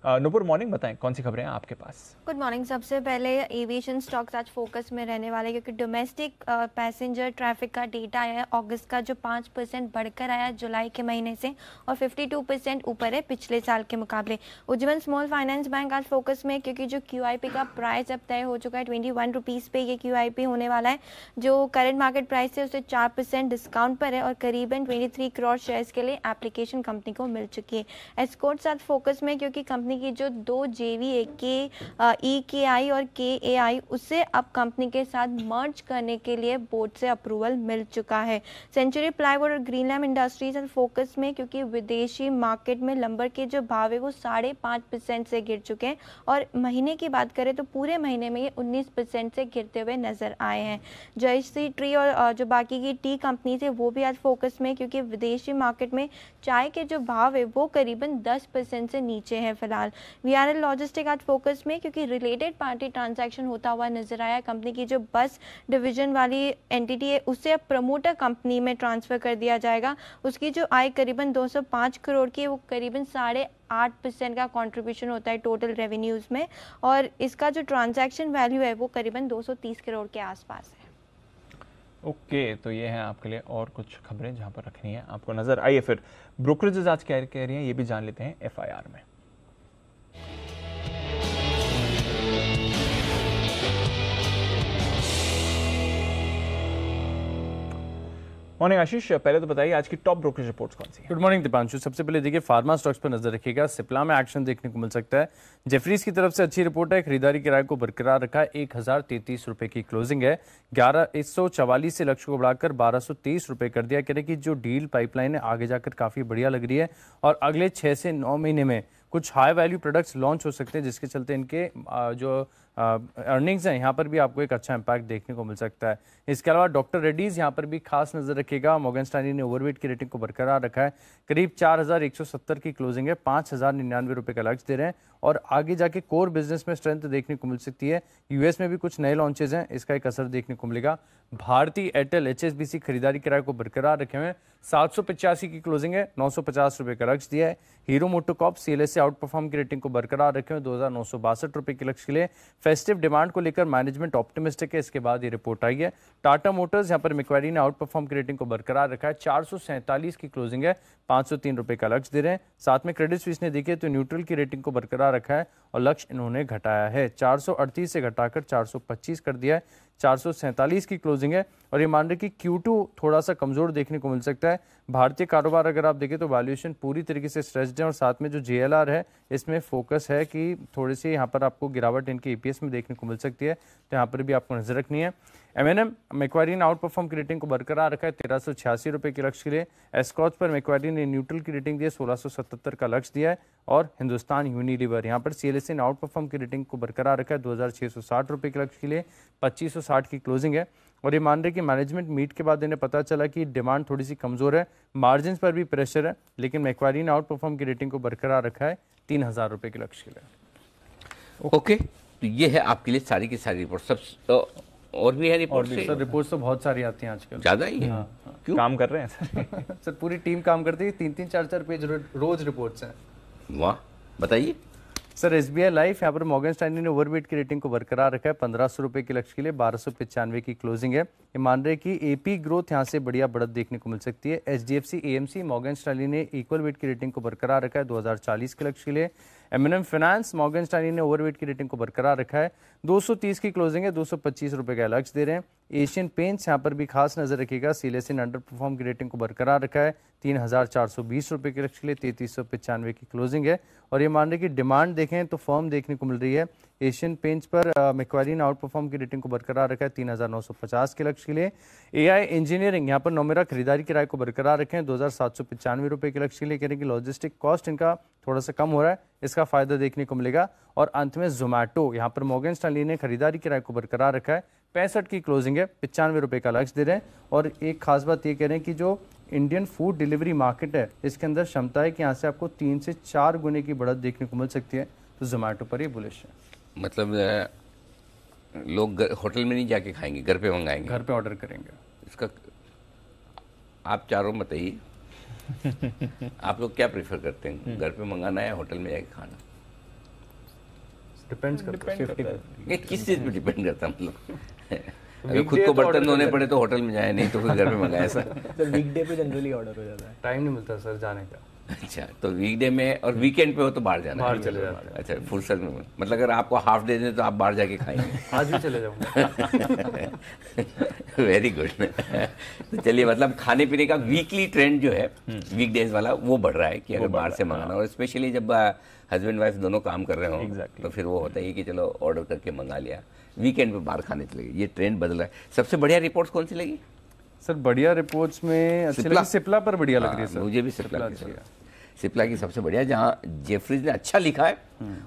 नुपुर, मॉर्निंग, बताएं कौन सी खबरें हैं आपके पास? Good morning. सबसे पहले एविएशन स्टॉक्स आज फोकस में रहने वाले, क्योंकि डोमेस्टिक पैसेंजर ट्रैफिक का डेटा आया है अगस्त का, जो 5% बढ़कर आया जुलाई के महीने से और 52% ऊपर है पिछले साल के मुकाबले। उज्जवल स्मॉल फाइनेंस बैंक आज फोकस में, क्योंकि जो QIP का प्राइस अब तय हो चुका है 21 रुपीज़ पे ये QIP होने वाला है, जो करंट मार्केट प्राइस है उससे 4% डिस्काउंट पर है और करीबन 23 करोड़ शेयर्स के लिए एप्लीकेशन कंपनी को मिल चुकी है। एस्कॉर्ट्स आज फोकस में, क्योंकि कंपनी की जो 2 JV EKI और KAI उससे अब कंपनी के साथ मर्ज करने के लिए बोर्ड से अप्रूवल मिल चुका है। सेंचुरी प्लाईवुड और ग्रीनलैंड इंडस्ट्रीज फोकस में, क्योंकि विदेशी मार्केट में लंबर के जो भाव है वो 5.5% से गिर चुके हैं और महीने की बात करें तो पूरे महीने में ये 19% से गिरते हुए नजर आए हैं। जयश्री ट्री और जो बाकी की टी कंपनीज है वो भी आज फोकस में, क्योंकि विदेशी मार्केट में चाय के जो भाव है वो करीबन 10% से नीचे है फिलहाल। VRL लॉजिस्टिक आज फोकस में, क्योंकि रिलेटेड पार्टी ट्रांजैक्शन होता हुआ नजर आया। कंपनी की जो बस डिवीजन वाली एंटिटी है उससे अब प्रमोटर कंपनी में ट्रांसफर कर दिया जाएगा। उसकी जो आय करीबन 205 करोड़ की है, वो करीबन 8.5% का कंट्रीब्यूशन होता है टोटल रेवेन्यूज में, और इसका जो ट्रांजैक्शन वैल्यू है वो करीबन 230 करोड़ के आसपास है। ओके, तो ये है आपके लिए और कुछ खबरें जहां पर रखनी है आपको नजर। आइए फिर ब्रोकरेजेस आज क्या कह रही हैं ये भी जान लेते हैं FIR में। मॉर्निंग आशीष, पहले तो बताइए आज की टॉप ब्रोकरेज रिपोर्ट्स कौन सी हैं? Good morning Deepanshu. सबसे पहले देखिए फार्मा स्टॉक्स पर नजर रखिएगा। सिप्ला में एक्शन देखने को मिल सकता है। जेफरीज की तरफ से अच्छी रिपोर्ट है। खरीदारी किराए को बरकरार रखा है। 1033 रुपए की क्लोजिंग है। 144 से लक्ष्य को बढ़ाकर 1223 रुपए कर दिया। कह रहे कि जो डील पाइपलाइन है आगे जाकर काफी बढ़िया लग रही है और अगले 6 से 9 महीने में कुछ हाई वैल्यू प्रोडक्ट्स लॉन्च हो सकते हैं, जिसके चलते इनके जो अर्निंग्स हैं यहाँ पर भी आपको एक अच्छा इंपैक्ट देखने को मिल सकता है। इसके अलावा डॉक्टर रेड्डीज यहाँ पर भी खास नजर रखिएगा। मॉर्गन स्टैनली ने ओवरवेट की रेटिंग को बरकरार रखा है। करीब 4170 की क्लोजिंग है। 5099 रुपए का लक्ष्य दे रहे हैं और आगे जाके कोर बिजनेस में स्ट्रेंथ देखने को मिल सकती है। यूएस में भी कुछ नए लॉन्चेज हैं, इसका एक असर देखने को मिलेगा। भारतीय एयरटेल HSBC खरीदारी किराए को बरकरार रखे हुए हैं। 785 की क्लोजिंग है। 950 रुपए का लक्ष्य दिया है। हीरो मोटोकॉर्प CLS से आउट परफॉर्म की रेटिंग को बरकरार रखे हुए 2962 रुपए के लक्ष्य के लिए। फेस्टिव डिमांड को लेकर मैनेजमेंट ऑप्टिमिस्टिक है। इसके बाद ये रिपोर्ट आई है। टाटा मोटर्स यहाँ पर मैक्वेरी ने आउट परफॉर्म की रेटिंग को बरकरार रखा है। 447 की क्लोजिंग है। 503 रुपए का लक्ष्य दे रहे हैं। साथ में क्रेडिट स्विस ने देखिए तो न्यूट्रल की रेटिंग को बरकरार रखा है और लक्ष्य इन्होंने घटाया है। 438 से घटाकर 425 कर दिया है। 447 की क्लोजिंग है और ये मान रहे कि Q2 थोड़ा सा कमजोर देखने को मिल सकता है। भारतीय कारोबार अगर आप देखें तो वैल्यूएशन पूरी तरीके से स्ट्रेस्ड है और साथ में जो JLR है इसमें फोकस है कि थोड़ी सी यहाँ पर आपको गिरावट इनके EPS में देखने को मिल सकती है, तो यहाँ पर भी आपको नजर रखनी है। M&M मैक्वेरी ने आउट परफॉर्म की रेटिंग को बरकरार रखा है 1386 रुपए के लक्ष्य के लिए। एस्कॉर्ट्स पर मैक्वेरी ने न्यूट्रल की रेटिंग दी है, 1677 का लक्ष्य दिया है। और हिंदुस्तान यूनिलीवर यहाँ पर CLS ने आउट परफॉर्म की रेटिंग को बरकरार रखा है 2660 रुपए के लक्ष्य के लिए। 2560 की क्लोजिंग है और ये मान रहे कि मैनेजमेंट मीट के बाद इन्हें पता चला कि डिमांड थोड़ी सी कमजोर है, मार्जिन पर भी प्रेशर है, लेकिन मैक्वेरी ने आउट परफॉर्म की रेटिंग को बरकरार रखा है 3000 रुपए के लक्ष्य के लिए। ओके, तो ये है आपके लिए सारी की सारी रिपोर्ट। सब और भी है रिपोर्ट? सर रिपोर्ट्स तो बहुत सारी आती हैं आजकल, ज्यादा ही है। क्यों काम कर रहे हैं सर? सर पूरी टीम काम करती है। 3-3 4-4 पेज रोज रिपोर्ट्स हैं। वाह, बताइए। सर SBI लाइफ यहाँ पर मॉर्गन स्टैनली ने ओवरवेट की रेटिंग को बरकरार रखा है 1500 रुपए के लक्ष्य के लिए 1295 की क्लोजिंग है। ये मान रहे कि AP ग्रोथ यहाँ से बढ़िया बढ़त देखने को मिल सकती है। HDFC AMC मॉर्गन स्टैनली ने इक्वल वेट की रेटिंग को बरकरार रखा है 2040 के लक्ष्य के लिए। M&M फाइनेंस मॉर्गन स्टैनली ने ओवरवेट की रेटिंग को बरकरार रखा है 230 की क्लोजिंग है, 225 रुपए का लक्ष्य दे रहे हैं। एशियन पेंट्स यहाँ पर भी खास नजर रखिएगा, सीलेसिन ने अंडर परफॉर्म की रेटिंग को बरकरार रखा है 3420 रुपए के लक्ष्य के लिए 3395 की क्लोजिंग है। और ये मान रहे कि डिमांड देखें तो फर्म देखने को मिल रही है। एशियन पेंट्स पर मैक्वारी ने आउट परफॉर्म की रेटिंग को बरकरार रखा है 3950 के लक्ष्य के लिए। AI इंजीनियरिंग यहाँ पर नोमेरा खरीदारी किराए को बरकरार रखें 2795 रुपए के लक्ष्य के लिए। कह रहे हैं कि लॉजिस्टिक कॉस्ट इनका थोड़ा सा कम हो रहा है, इसका फायदा देखने को मिलेगा। और अंत में जोमैटो यहाँ पर मॉर्गन स्टैनली ने खरीदारी किराए को बरकरार रखा है 65 की क्लोजिंग है, 95 रुपए का लक्ष्य दे रहे हैं। और एक खास बात ये कह रहे हैं कि जो इंडियन फूड डिलीवरी मार्केट है इसके अंदर क्षमता है कि यहाँ से आपको 3 से 4 गुने की बढ़त देखने को मिल सकती है। तो जोमैटो पर ही बुलिश है। मतलब लोग होटल में नहीं जाके खाएंगे, घर पे मंगाएंगे, घर पे ऑर्डर करेंगे। इसका आप चारों बताइए आप लोग क्या प्रेफर करते हैं, घर पे मंगाना है होटल में जाके खाना? डिपेंड्स करता है। ये किस चीज़ पे डिपेंड करता है? मतलब अगर खुद को बर्तन धोने पड़े तो होटल में जाए, नहीं तो फिर घर पे मंगाए। ऐसा सर वीकडे पे जनरली ऑर्डर हो जाता है, टाइम नहीं मिलता सर जाने का। अच्छा, तो वीकडे में और वीकेंड पे हो तो बाहर जाना, बाहर चले जाते हैं। अच्छा, फुर्सत में मतलब अगर आपको हाफ डे दें तो आप बाहर जाके खाएंगे। आज भी चले जाऊंगा। Very good. तो चलिए, मतलब खाने पीने का वीकली ट्रेंड जो है वीकडेज वाला वो बढ़ रहा है कि अगर बाहर से मंगाना, और स्पेशली जब हस्बैंड वाइफ दोनों काम कर रहे हो तो फिर वो होता है कि चलो ऑर्डर करके मंगा लिया, वीकेंड पे बाहर खाने चले गए। ये ट्रेंड बदल रहा है। सबसे बढ़िया रिपोर्ट्स कौन सी लगी सर? बढ़िया रिपोर्ट्स में अच्छी लगी, सिप्ला पर बढ़िया लग रही है सर। मुझे भी सिप्ला की सबसे बढ़िया, जहाँ जेफरीज ने अच्छा लिखा है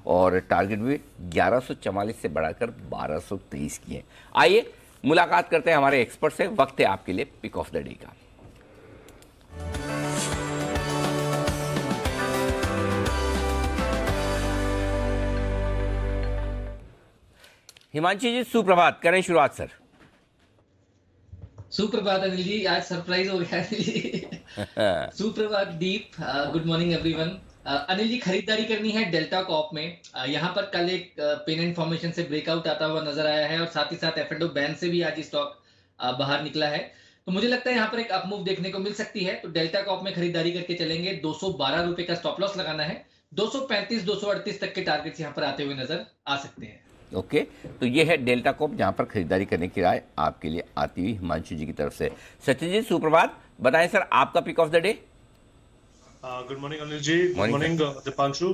और टारगेट भी 1144 से बढ़ाकर 1223 की है। आइए मुलाकात करते हैं हमारे एक्सपर्ट से। वक्त है आपके लिए पिक ऑफ द डे का। हिमांशी जी सुप्रभात, करें शुरुआत सर। सुप्रभात अनिल जी, आज सरप्राइज हो गया अनिल जी। सुप्रभात दीप, good morning everyone. Anil ji, खरीदारी करनी है डेल्टा कॉप में। यहाँ पर कल एक पेन एंड फॉर्मेशन से ब्रेकआउट आता हुआ नजर आया है और साथ ही साथ एफ&ओ बैंक से भी आज स्टॉक बाहर निकला है। तो मुझे लगता है यहाँ पर एक अप मूव देखने को मिल सकती है। तो डेल्टा कॉप में खरीदारी करके चलेंगे। 212 रुपए का स्टॉप लॉस लगाना है। 235 238 तक के टारगेट्स यहाँ पर आते हुए नजर आ सकते हैं। ओके, तो ये है डेल्टा कॉप जहां पर खरीदारी करने की राय आपके लिए आती हुई हिमांशु जी की तरफ से। सचिन जी सुप्रभात, बताएं सर आपका pick of the day. Good morning Anil ji, good morning Deepanshu.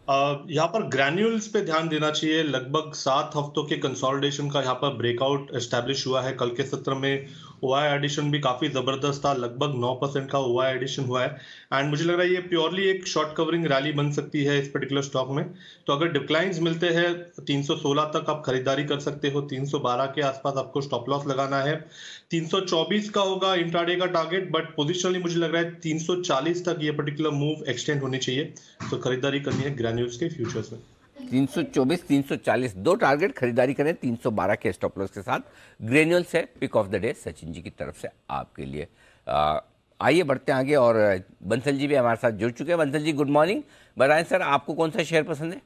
यहाँ पर ग्रैन्यूल्स पे ध्यान देना चाहिए। लगभग 7 हफ्तों के कंसोलिडेशन का यहाँ पर ब्रेकआउट एस्टैब्लिश हुआ है। कल के सत्र में ओआई एडिशन भी काफी जबरदस्त था, लगभग 9% का ओआई एडिशन हुआ है। एंड मुझे लग रहा है ये प्योरली एक शॉर्ट कवरिंग रैली बन सकती है इस पर्टिकुलर स्टॉक में। तो अगर डिक्लाइंस मिलते हैं 316 तक आप खरीदारी कर सकते हो। 312 के आसपास आपको स्टॉप लॉस लगाना है। 324 का होगा इंट्राडे का टारगेट, बट पोजिशनली मुझे लग रहा है 340 तक ये पर्टिकुलर मूव एक्सटेंड होनी चाहिए। तो खरीदारी करनी है ग्रैन्यूल्स के फ्यूचर्स में। 324 340 दो टारगेट, खरीदारी करें 312 के स्टॉप लॉस के साथ। ग्रेन्यूल से pick of the day Sachin ji की तरफ से आपके लिए। आइए बढ़ते हैं आगे और बंसल जी भी हमारे साथ जुड़ चुके हैं। बंसल जी गुड मॉर्निंग, बताएं सर आपको कौन सा शेयर पसंद है?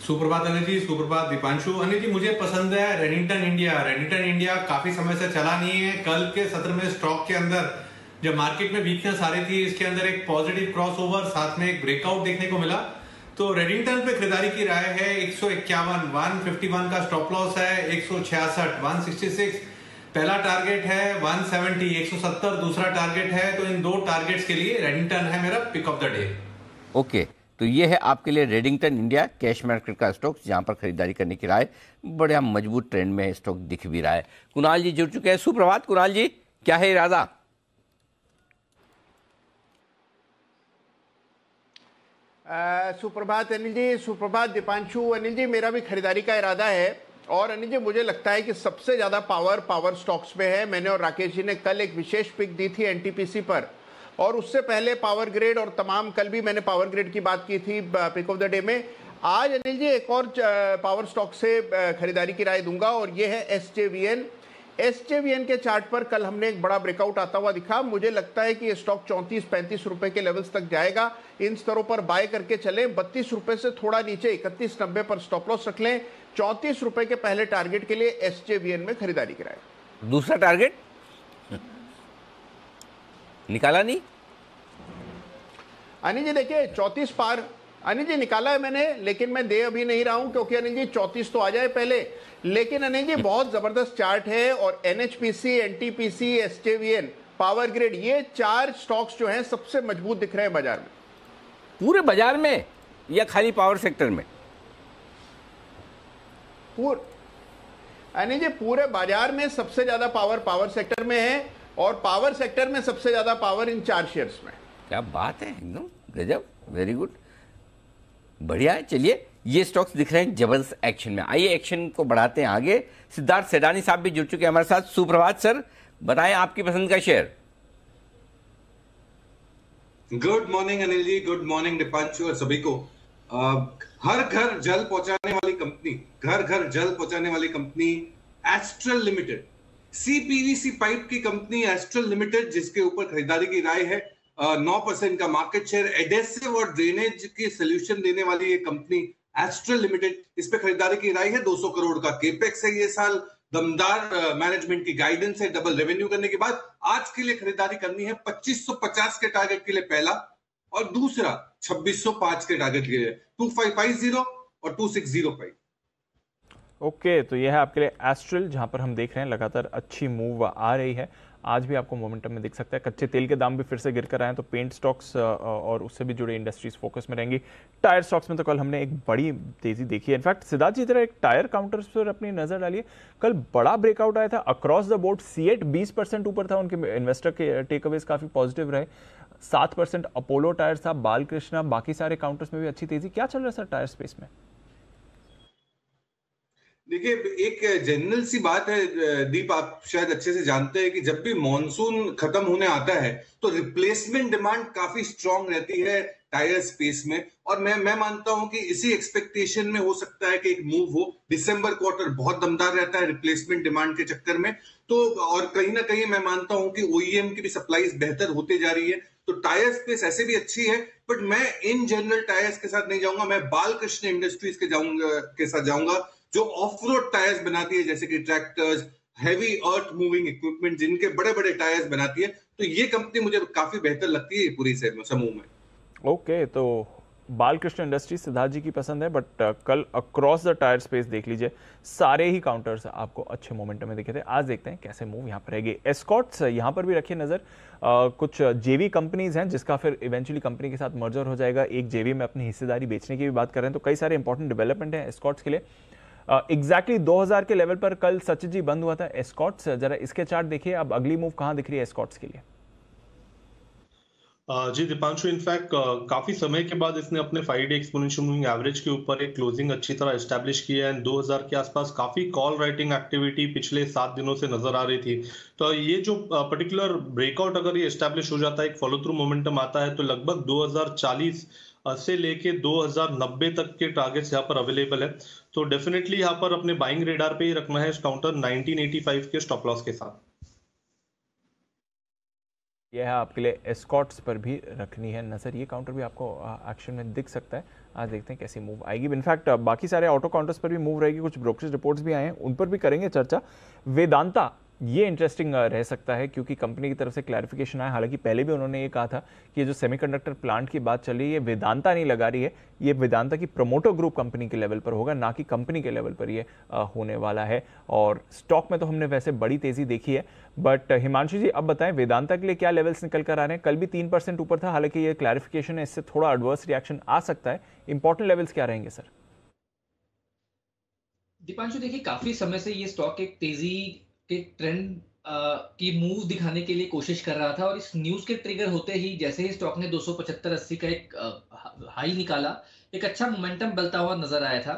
सुप्रभात अनिल जी, सुप्रभात दीपांशु। अनिल जी मुझे पसंद है रेडिंगटन इंडिया। रेडिंगटन इंडिया काफी समय से चला नहीं है। कल के सत्र में स्टॉक के अंदर जब मार्केट में वीकनेस आ रही थी, इसके अंदर एक पॉजिटिव क्रॉसओवर साथ में एक ब्रेकआउट देखने को मिला। तो रेडिंगटन पे खरीदारी की राय है। 151 151 का स्टॉप लॉस है। 166 166 पहला टारगेट है। 170 170 दूसरा टारगेट है। तो इन दो टारगेट्स के लिए रेडिंगटन है मेरा pick of the day. Okay, तो ये है आपके लिए रेडिंगटन इंडिया कैश मार्केट का स्टॉक जहां पर खरीदारी करने की राय। बड़ा मजबूत ट्रेंड में स्टॉक दिख भी रहा है। कुणाल जी जुड़ चुके हैं। सुप्रभात कुणाल जी, क्या है इरादा? सुप्रभात अनिल जी, सुप्रभात दीपांशु। अनिल जी मेरा भी खरीदारी का इरादा है और अनिल जी मुझे लगता है कि सबसे ज्यादा पावर स्टॉक्स में है। मैंने और राकेश जी ने कल एक विशेष पिक दी थी एनटीपीसी पर, और उससे पहले पावर ग्रेड और तमाम, कल भी मैंने पावर ग्रेड की बात की थी पिक ऑफ द डे में। आज अनिल जी एक और पावर स्टॉक से खरीदारी की राय दूंगा और ये है SJVN। SJVN के चार्ट पर कल हमने एक बड़ा ब्रेकआउट आता हुआ दिखा। मुझे लगता है कि ये स्टॉक 34-35 रुपए के लेवल्स तक जाएगा। इन स्तरों पर बाय करके चलें। 32 रुपए से थोड़ा नीचे 31.90 पर स्टॉप लॉस रख लें। 34 रुपए के पहले टारगेट के लिए SJVN में खरीदारी कराएं। दूसरा टारगेट निकाला नहीं अनिल जी? देखिए 34 पार अनिल जी निकाला है मैंने, लेकिन मैं दे अभी नहीं रहा हूं क्योंकि अनिल जी 34 तो आ जाए पहले। लेकिन अनिल जी बहुत जबरदस्त चार्ट है और NHPC, NTPC, SJVN, power grid, ये 4 स्टॉक्स जो हैं सबसे मजबूत दिख रहे हैं बाजार में। पूरे बाजार में या खाली पावर सेक्टर में? अनिल जी पूरे बाजार में सबसे ज्यादा पावर सेक्टर में है और पावर सेक्टर में सबसे ज्यादा पावर इन 4 शेयर्स में। क्या बात है, एकदम गजब, वेरी गुड, बढ़िया है। चलिए, ये स्टॉक्स दिख रहे हैं जबरदस्त एक्शन में। आइए एक्शन को बढ़ाते हैं आगे। सिद्धार्थ सेडानी साहब भी जुड़ चुके हैं हमारे साथ। सुप्रभात सर, बताएं आपकी पसंद का share. Good morning Anil ji, good morning Deepanshu और सभी को। हर घर जल पहुंचाने वाली company astral limited, CPVC pipe की कंपनी एस्ट्रल लिमिटेड, जिसके ऊपर खरीदारी की राय है। 9% का मार्केट शेयर, एडेसिव और ड्रेनेज की सोल्यूशन देने वाली ये कंपनी एस्ट्रल लिमिटेड, इस पे खरीदारी की राय है। 200 करोड़ का केपेक्स है ये साल। दमदार मैनेजमेंट की गाइडेंस है डबल रेवेन्यू करने के बाद। आज के लिए खरीदारी करनी है 2550 के टारगेट के लिए पहला, और दूसरा 2605 के टारगेट के लिए 2550 और 2605। ओके, तो यह है आपके लिए एस्ट्रल, जहां पर हम देख रहे हैं लगातार अच्छी मूव आ रही है। आज भी आपको मोमेंटम में दिख सकता है। कच्चे तेल के दाम भी फिर से गिर कर आए हैं, तो पेंट स्टॉक्स और उससे भी जुड़े इंडस्ट्रीज फोकस में रहेंगी। टायर स्टॉक्स में तो कल हमने एक बड़ी तेजी देखी है। इनफैक्ट सिद्धार्थ जी, तरह एक टायर काउंटर्स पर अपनी नजर डालिए। कल बड़ा ब्रेकआउट आया था अक्रॉस द बोर्ड। सीएट 20% ऊपर था, उनके इन्वेस्टर के टेकअवेज काफी पॉजिटिव रहे। 7% अपोलो टायर्स था, बालकृष्णा, बाकी सारे काउंटर्स में भी अच्छी तेजी। क्या चल रहा है सर टायर स्पेस में? देखिए, एक जनरल सी बात है दीप, आप शायद अच्छे से जानते हैं कि जब भी मॉनसून खत्म होने आता है तो रिप्लेसमेंट डिमांड काफी स्ट्रांग रहती है टायर स्पेस में। और मैं मानता हूं कि इसी एक्सपेक्टेशन में हो सकता है कि एक मूव हो। दिसंबर क्वार्टर बहुत दमदार रहता है रिप्लेसमेंट डिमांड के चक्कर में। तो और कहीं ना कहीं मैं मानता हूं कि OEM की भी सप्लाईज बेहतर होते जा रही है। तो टायर स्पेस ऐसे भी अच्छी है, बट मैं इन जनरल टायर्स के साथ नहीं जाऊंगा। मैं बालकृष्ण इंडस्ट्रीज के साथ जाऊंगा, जो ऑफ रोड टायर्स बनाती है, जैसे कि tractors, heavy earth moving equipment, जिनके बड़े बड़े टायर्स बनाती है। तो ये कंपनी मुझे काफी बेहतर लगती है पूरी समूह में। ओके, तो बालकृष्ण इंडस्ट्रीज सिद्धार्थ जी की पसंद है, बट कल अक्रॉस द टायर स्पेस देख लीजिए, सारे ही काउंटर्स आपको अच्छे मोमेंटम में दिखे थे। आज देखते हैं कैसे मूव यहाँ पर रहेगी। एस्कॉर्ट्स यहाँ पर भी रखिए नजर। कुछ जेवी कंपनीज हैं जिसका फिर इवेंचुअली कंपनी के साथ मर्जर हो जाएगा। एक जेवी में अपनी हिस्सेदारी बेचने की भी बात कर रहे हैं। तो कई सारे इंपॉर्टेंट डेवलपमेंट है एस्कॉर्ट्स के लिए। एग्जैक्टली 2000 के लेवल पर कल सचिन जी बंद हुआ था एस्कॉर्ट्स। जरा इसके चार्ट देखिए, अब अगली मूव कहां दिख रही है एस्कॉर्ट्स के लिए? जी दीपांशु, इनफैक्ट काफी समय के बाद इसने अपने 5 डे एक्सपोनेंशियल मूविंग एवरेज के ऊपर एक क्लोजिंग अच्छी तरह एस्टैब्लिश किया है। 2000 के आसपास काफी कॉल राइटिंग एक्टिविटी पिछले 7 दिनों से नजर आ रही थी। तो ये जो पर्टिकुलर ब्रेकआउट अगर ये एस्टैब्लिश हो जाता है, एक फॉलो थ्रू मोमेंटम आता है, तो लगभग 2040 से लेके 2090 तक के टारगेट्स यहाँ पर अवेलेबल है। तो डेफिनेटली यहाँ पर अपने बाइंग रेडार पे ही रखना है काउंटर 1985 के स्टॉप लॉस के साथ। यह है आपके लिए एस्कॉर्ट्स पर भी रखनी है नजर। ये काउंटर भी आपको एक्शन में दिख सकता है। आज देखते हैं कैसी मूव आएगी। इनफैक्ट बाकी सारे ऑटो काउंटर्स पर भी मूव रहेगी। कुछ ब्रोकरेज रिपोर्ट्स भी आए हैं, उन पर भी करेंगे चर्चा। वेदांता, ये इंटरेस्टिंग रह सकता है क्योंकि कंपनी की तरफ से क्लैरिफिकेशन आया। हालांकि पहले भी उन्होंने ये कहा था कि ये जो सेमीकंडक्टर प्लांट की बात चल रही है, ये वेदांता नहीं लगा रही है, ये वेदांता की प्रमोटर ग्रुप कंपनी के लेवल पर होगा, ना कि कंपनी के लेवल पर ये होने वाला है। और स्टॉक में तो हमने वैसे बड़ी तेजी देखी है, बट हिमांशु जी अब बताएं वेदांता के लिए क्या लेवल्स निकल कर आ रहे हैं? कल भी 3% ऊपर था, हालांकि ये क्लैरिफिकेशन है, इससे थोड़ा एडवर्स रिएक्शन आ सकता है। इंपॉर्टेंट लेवल्स क्या रहेंगे सर? दीपांशु देखिए, काफी समय से ये स्टॉक एक तेजी के ट्रेंड की मूव दिखाने के लिए कोशिश कर रहा था, और इस न्यूज के ट्रिगर होते ही जैसे ही स्टॉक ने 275.80 का एक हाई निकाला, एक अच्छा मोमेंटम बलता हुआ नजर आया था।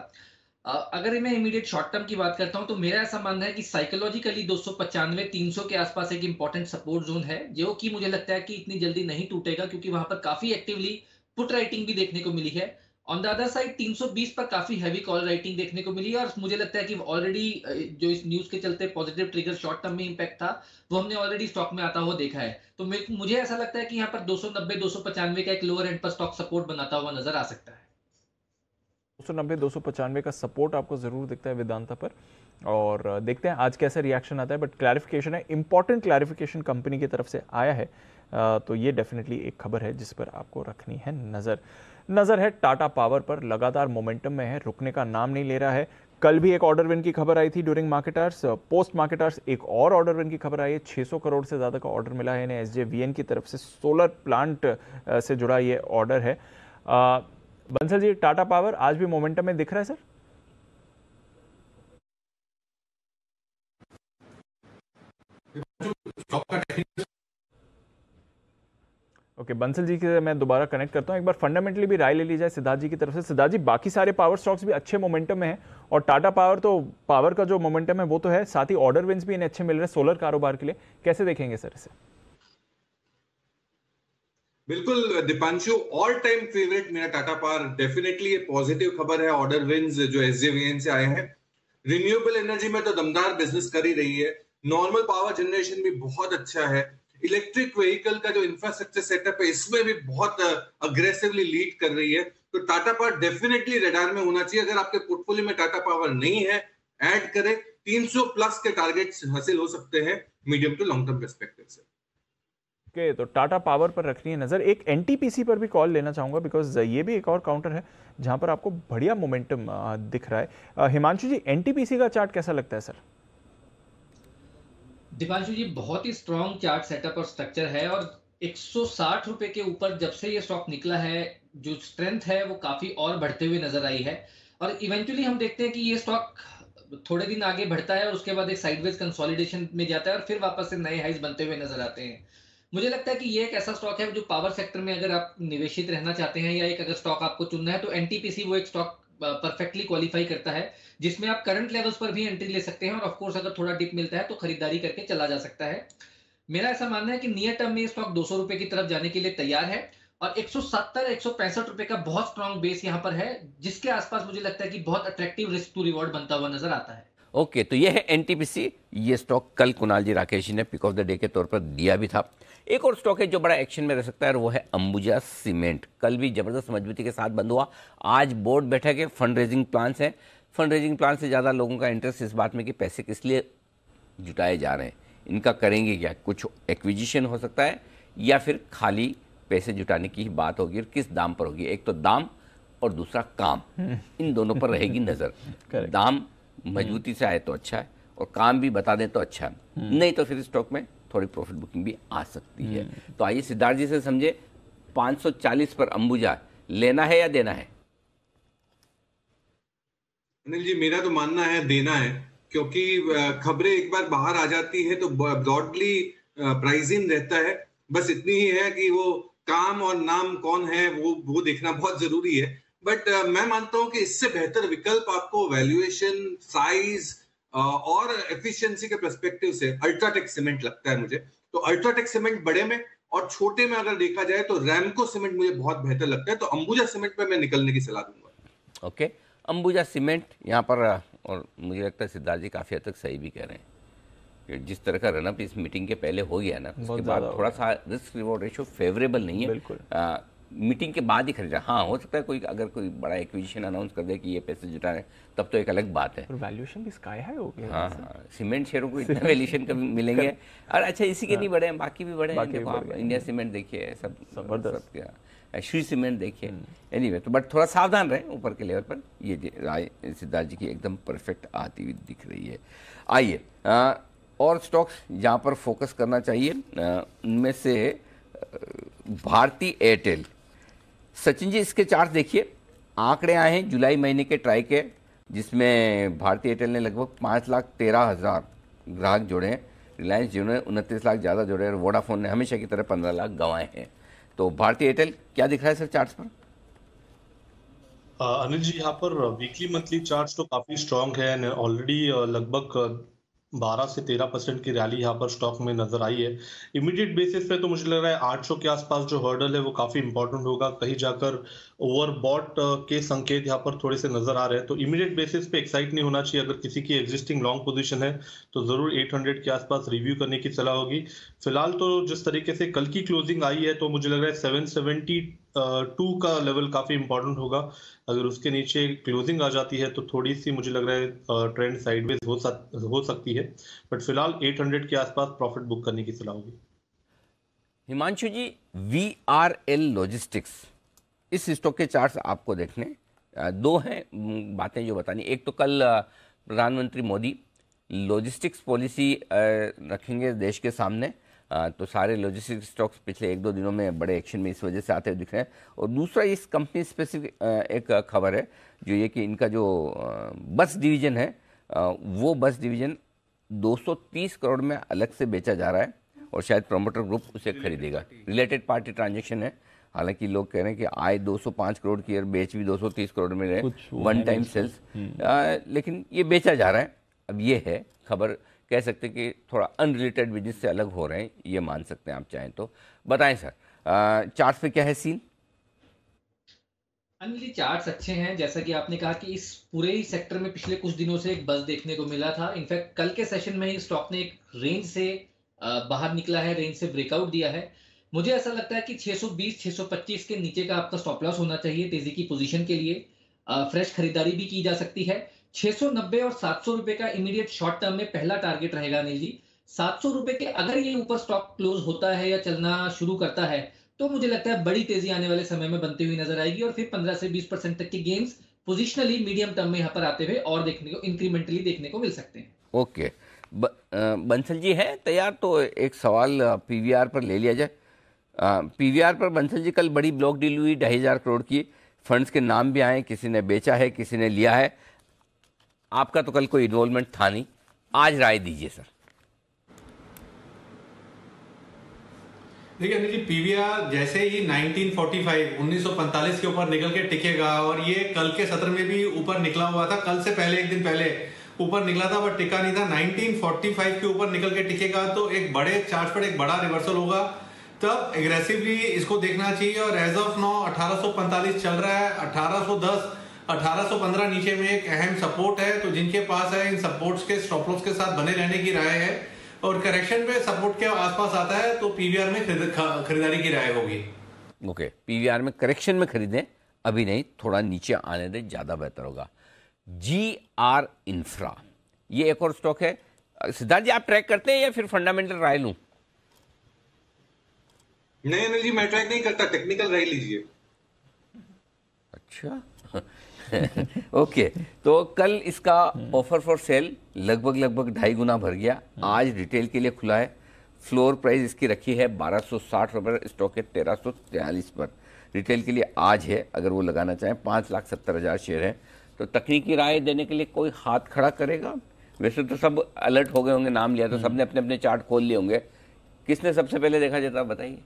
अगर मैं इमीडिएट शॉर्ट टर्म की बात करता हूं तो मेरा ऐसा मानना है कि साइकोलॉजिकली 295-300 के आसपास एक इंपॉर्टेंट सपोर्ट जोन है, जो कि मुझे लगता है कि इतनी जल्दी नहीं टूटेगा, क्योंकि वहां पर काफी एक्टिवली पुट राइटिंग भी देखने को मिली है। ऑन द अदर साइड 320 पर काफी हैवी कॉल राइटिंग देखने को मिली और मुझे लगता है कि ऑलरेडी जो इस न्यूज के चलते पॉजिटिव ट्रिगर शॉर्ट टर्म में इंपैक्ट था वो हमने ऑलरेडी स्टॉक में आता हुआ देखा है। तो मुझे ऐसा लगता है कि यहाँ पर 290-295 का एक लोअर एंड पर स्टॉक सपोर्ट बनाता हुआ नजर आ सकता है। 290-295 का सपोर्ट आपको जरूर दिखता है वेदांता पर, और देखते हैं आज कैसा रिएक्शन आता है। बट क्लैरिफिकेशन है, इंपॉर्टेंट क्लैरिफिकेशन कंपनी की तरफ से आया है, तो ये डेफिनेटली एक खबर है जिस पर आपको रखनी है नजर है टाटा पावर पर। लगातार मोमेंटम में है, रुकने का नाम नहीं ले रहा है। कल भी एक ऑर्डर विन की खबर आई थी during market hours, post market hours एक और ऑर्डर विन की खबर आई है। 600 करोड़ से ज़्यादा का ऑर्डर मिला है इन्हें SJVN की तरफ से, सोलर प्लांट से जुड़ा ये ऑर्डर है। बंसल जी, टाटा पावर आज भी मोमेंटम में दिख रहा है सर? ओके, बंसल जी के मैं दोबारा कनेक्ट करता हूं, एक बार फंडामेंटली भी राय ले ली जाए सिद्धार्थ जी की तरफ से। सिद्धार्थ जी, बाकी सारे पावर स्टॉक्स भी अच्छे मोमेंटम में हैं और टाटा पावर तो पावर का जो मोमेंटम है वो तो है, साथ ही ऑर्डर विंस भी इन्हें अच्छे मिल रहे हैं सोलर कारोबार के लिए, कैसे देखेंगे सर इसे? बिल्कुल दीपांशु, ऑल टाइम फेवरेट मेरा टाटा पावर। डेफिनेटली ये पॉजिटिव खबर है, ऑर्डर विंस जो SJVN से आए हैं। रिन्यूएबल एनर्जी में तो दमदार बिजनेस कर ही रही है, नॉर्मल पावर जनरेशन भी बहुत अच्छा है, इलेक्ट्रिक व्हीकल का जो इंफ्रास्ट्रक्चर सेटअप है इसमें भी बहुत अग्रेसिवली लीड कर रही है। तो टाटा पावर डेफिनेटली रडार में होना चाहिए। अगर आपके पोर्टफोलियो में टाटा पावर नहीं है, ऐड करें। 300 प्लस के टारगेट्स हासिल हो सकते हैं medium to long term perspective से। ओके, तो टाटा पावर पर रखनी है नजर। एक NTPC पर भी कॉल लेना चाहूंगा, बिकॉज ये भी एक और काउंटर है जहां पर आपको बढ़िया मोमेंटम दिख रहा है। हिमांशु जी, NTPC का चार्ट कैसा लगता है सर? दीपांशु जी, बहुत ही स्ट्रॉन्ग चार्ट सेटअप और स्ट्रक्चर है और 160 रुपए के ऊपर जब से ये स्टॉक निकला है जो स्ट्रेंथ है वो काफी और बढ़ते हुए नजर आई है। और इवेंचुअली हम देखते हैं कि ये स्टॉक थोड़े दिन आगे बढ़ता है और उसके बाद एक साइडवेज कंसोलिडेशन में जाता है और फिर वापस से नए हाइज बनते हुए नजर आते हैं। मुझे लगता है कि ये एक ऐसा स्टॉक है जो पावर सेक्टर में अगर आप निवेशित रहना चाहते हैं या एक अगर स्टॉक आपको चुनना है तो NTPC वो एक स्टॉक परफेक्टली क्वालिफाई करता है जिसमें आप करंट लेवल्स पर भी एंट्री ले सकते हैं और ऑफ कोर्स अगर थोड़ा डिप मिलता है तो खरीदारी करके चला जा सकता है। मेरा ऐसा मानना है कि नियर टर्म में स्टॉक 200 रुपए की तरफ जाने के लिए तैयार है और 170-165 रुपए का बहुत स्ट्रॉन्ग बेस यहाँ पर है जिसके आसपास मुझे लगता है कि बहुत अट्रैक्टिव रिस्क टू रिवॉर्ड बनता हुआ नजर आता है। ओके, तो ये है NTPC। ये स्टॉक कल कुणाल जी राकेश जी ने पिक ऑफ द डे के तौर पर दिया भी था। एक और स्टॉक है जो बड़ा एक्शन में रह सकता है और वो है अंबुजा सीमेंट। कल भी जबरदस्त मजबूती के साथ बंद हुआ। आज बोर्ड बैठक है, फंड रेजिंग प्लान्स हैं। फंड रेजिंग प्लान से ज़्यादा लोगों का इंटरेस्ट इस बात में कि पैसे किस लिए जुटाए जा रहे हैं, इनका करेंगे क्या, कुछ एक्विजिशन हो सकता है या फिर खाली पैसे जुटाने की ही बात होगी और किस दाम पर होगी। एक तो दाम और दूसरा काम, इन दोनों पर रहेगी नज़र। दाम मजबूती से आए तो अच्छा है और काम भी बता दें तो अच्छा है, नहीं तो फिर स्टॉक में थोड़ी प्रॉफिट बुकिंग भी आ सकती है। तो आइए सिद्धार्थ जी से समझे, 540 पर अंबुजा लेना है या देना है? अनिल जी, मेरा तो मानना है देना है, क्योंकि खबरें एक बार बाहर आ जाती है तो ब्रॉडली प्राइसिंग रहता है। बस इतनी ही है कि वो काम और नाम कौन है वो देखना बहुत जरूरी है। बट मैं मानता हूं कि इससे बेहतर विकल्प आपको वैल्यूएशन, साइज और एफिशिएंसी के पर्सपेक्टिव से अल्ट्राटेक सीमेंट लगता है मुझे। तो अल्ट्राटेक सीमेंट बड़े में और छोटे में अगर देखा जाए तो रैमको सीमेंट मुझे बहुत बेहतर लगता है। तो अंबुजा सीमेंट पे मैं निकलने की सलाह दूंगा। ओके, अंबुजा सीमेंट यहाँ पर, और मुझे लगता है सिद्धार्थ जी काफ़ी हद तक सही भी कह रहे हैं कि जिस तरह का रनअप इस मीटिंग के पहले हो गया ना, उसके बाद थोड़ा सा रिस्क रिवॉर्ड रेशियो फेवरेबल नहीं है। बिल्कुल मीटिंग के बाद ही खरीदा। हाँ, हो सकता है कोई अगर कोई बड़ा एक्विजिशन अनाउंस कर दे कि ये पैसे जुटा रहे, तब तो एक अलग बात है। वैल्यूएशन भी स्काई हाई हो गया। हाँ, सीमेंट शेयरों को इतना वैल्यूएशन कभी मिलेंगे। और अच्छा, इसी के नहीं बढ़े हैं, बाकी भी बढ़े हैं। देखो आप इंडिया सीमेंट देखिए, सब जबरदस्त, श्री सीमेंट देखिए। एनीवे, तो बट थोड़ा सावधान रहे ऊपर के लेवल पर। ये राय सिद्धार्थ जी की एकदम परफेक्ट आती हुई दिख रही है। आइए और स्टॉक्स जहाँ पर फोकस करना चाहिए उनमें से भारती एयरटेल। सचिन जी, इसके चार्ट देखिए। आंकड़े आए हैं जुलाई महीने के ट्राई के, जिसमें भारती एयरटेल ने लगभग 5,13,000 ग्राहक जोड़े हैं। रिलायंस जियो ने 29 लाख ज़्यादा जोड़े हैं और वोडाफोन ने हमेशा की तरह 15 लाख गंवाए हैं। तो भारती एयरटेल क्या दिख रहा है सर चार्ट्स पर? अनिल जी, यहाँ पर वीकली मंथली चार्ट्स तो काफी स्ट्रांग है। ऑलरेडी लगभग 12 से 13% की रैली यहाँ पर स्टॉक में नजर आई है। इमीडिएट बेसिस पे तो मुझे लग रहा है 800 के आसपास जो हर्डल है वो काफी इंपॉर्टेंट होगा। कहीं जाकर ओवरबॉट के संकेत यहाँ पर थोड़े से नजर आ रहे हैं, तो इमीडिएट बेसिस पे एक्साइट नहीं होना चाहिए। अगर किसी की एग्जिस्टिंग लॉन्ग पोजीशन है तो जरूर 800 के आसपास रिव्यू करने की सलाह होगी। फिलहाल तो जिस तरीके से कल की क्लोजिंग आई है तो मुझे लग रहा है 772 का लेवल काफी इंपॉर्टेंट होगा। अगर उसके नीचे क्लोजिंग आ जाती है तो थोड़ी सी मुझे लग रहा है ट्रेंड साइडवेज हो सकती है, बट फिलहाल 800 के आसपास प्रॉफिट बुक करने की सलाह होगी। हिमांशु जी, VRL लॉजिस्टिक्स, इस स्टॉक के चार्ट्स आपको देखने, दो हैं बातें जो बतानी। एक तो कल प्रधानमंत्री मोदी लॉजिस्टिक्स पॉलिसी रखेंगे देश के सामने, तो सारे लॉजिस्टिक्स स्टॉक्स पिछले 1-2 दिनों में बड़े एक्शन में इस वजह से आते हुए दिख रहे हैं। और दूसरा इस कंपनी स्पेसिफिक एक खबर है जो ये कि इनका जो बस डिवीजन है वो बस डिवीजन 230 करोड़ में अलग से बेचा जा रहा है और शायद प्रमोटर ग्रुप उसे खरीदेगा। रिलेटेड पार्टी ट्रांजैक्शन है, हालांकि लोग कह रहे हैं कि आय 205 करोड़ की और बेच भी 230 करोड़ में रहे, वन टाइम सेल्स, लेकिन ये बेचा जा रहा है। अब ये है खबर, कह सकते हैं कि थोड़ा अनरिलेटेड बिजनेस से अलग हो रहे हैं, ये मान सकते हैं आप चाहें तो। बताएं सर, चार्ट पे क्या है सीन? अनिल जी, चार्ट्स अच्छे हैं। जैसा कि आपने कहा कि इस पूरे ही सेक्टर में पिछले कुछ दिनों से एक बज़ देखने को मिला था। इनफैक्ट कल के सेशन में ही स्टॉक ने एक रेंज से बाहर निकला है, रेंज से ब्रेकआउट दिया है। मुझे ऐसा लगता है कि 620-625 के नीचे का आपका स्टॉप लॉस होना चाहिए तेजी की पोजीशन के लिए। फ्रेश खरीदारी भी की जा सकती है। 690 और 700 रुपए का इमीडिएट शॉर्ट टर्म में पहला टारगेट रहेगा अनिल जी। 700 रुपए के अगर ये ऊपर स्टॉक क्लोज होता है या चलना शुरू करता है तो मुझे लगता है बड़ी तेजी आने वाले समय में बनती हुई नजर आएगी और फिर 15 से 20% तक की गेन्स पोजिशनली मीडियम टर्म में यहाँ पर आते हुए और देखने को, इंक्रीमेंटली देखने को मिल सकते हैं। ओके, बंसल जी है तैयार, तो एक सवाल पीवीआर पर ले लिया जाए। पीवीआर पर बंसल जी कल बड़ी ब्लॉक डील हुई 2500 करोड़ की, फंड्स के नाम भी आए, किसी ने बेचा है किसी ने लिया है। आपका तो कल कोई इन्वॉल्वमेंट था नहीं, आज राय दीजिए सर। देखिए अनिल जी, पीवीआर जैसे ही 1945 के ऊपर निकल के टिकेगा और ये कल के सत्र में भी ऊपर निकला हुआ था, कल से पहले एक दिन पहले ऊपर निकला था बट टिका नहीं था। 1945 के ऊपर निकल के टिकेगा तो एक बड़े चार्ट पर एक बड़ा रिवर्सल होगा, तब एग्रेसिवली इसको देखना चाहिए। और एज ऑफ नाउ 1845 चल रहा है, 1810 1815 नीचे में एक अहम सपोर्ट है, तो जिनके पास है इन सपोर्ट्स के स्टॉप लॉस के साथ बने रहने की राय है। और करेक्शन पे सपोर्ट के आसपास आता है तो पीवीआर में खरीदारी की राय होगी। ओके, पीवीआर में करेक्शन में खरीदें, अभी नहीं, थोड़ा नीचे आने दें, ज्यादा बेहतर होगा। GR इंफ्रा, ये एक और स्टॉक है। सिद्धार्थ जी, आप ट्रैक करते हैं या फिर फंडामेंटल राय लूं? नहीं जी, मैं ट्रैक नहीं करता, टेक्निकल राय लीजिए। अच्छा ओके, तो कल इसका ऑफर फॉर सेल लगभग 2.5 गुना भर गया। आज रिटेल के लिए खुला है। फ्लोर प्राइस इसकी रखी है 1260 रुपये, स्टॉक है 1343 पर। रिटेल के लिए आज है, अगर वो लगाना चाहें 5,70,000 शेयर है। तो तकनीकी राय देने के लिए कोई हाथ खड़ा करेगा? वैसे तो सब अलर्ट हो गए होंगे, नाम लिया तो सबने अपने अपने चार्ट खोल लिए होंगे। किसने सबसे पहले देखा जाता, बताइए।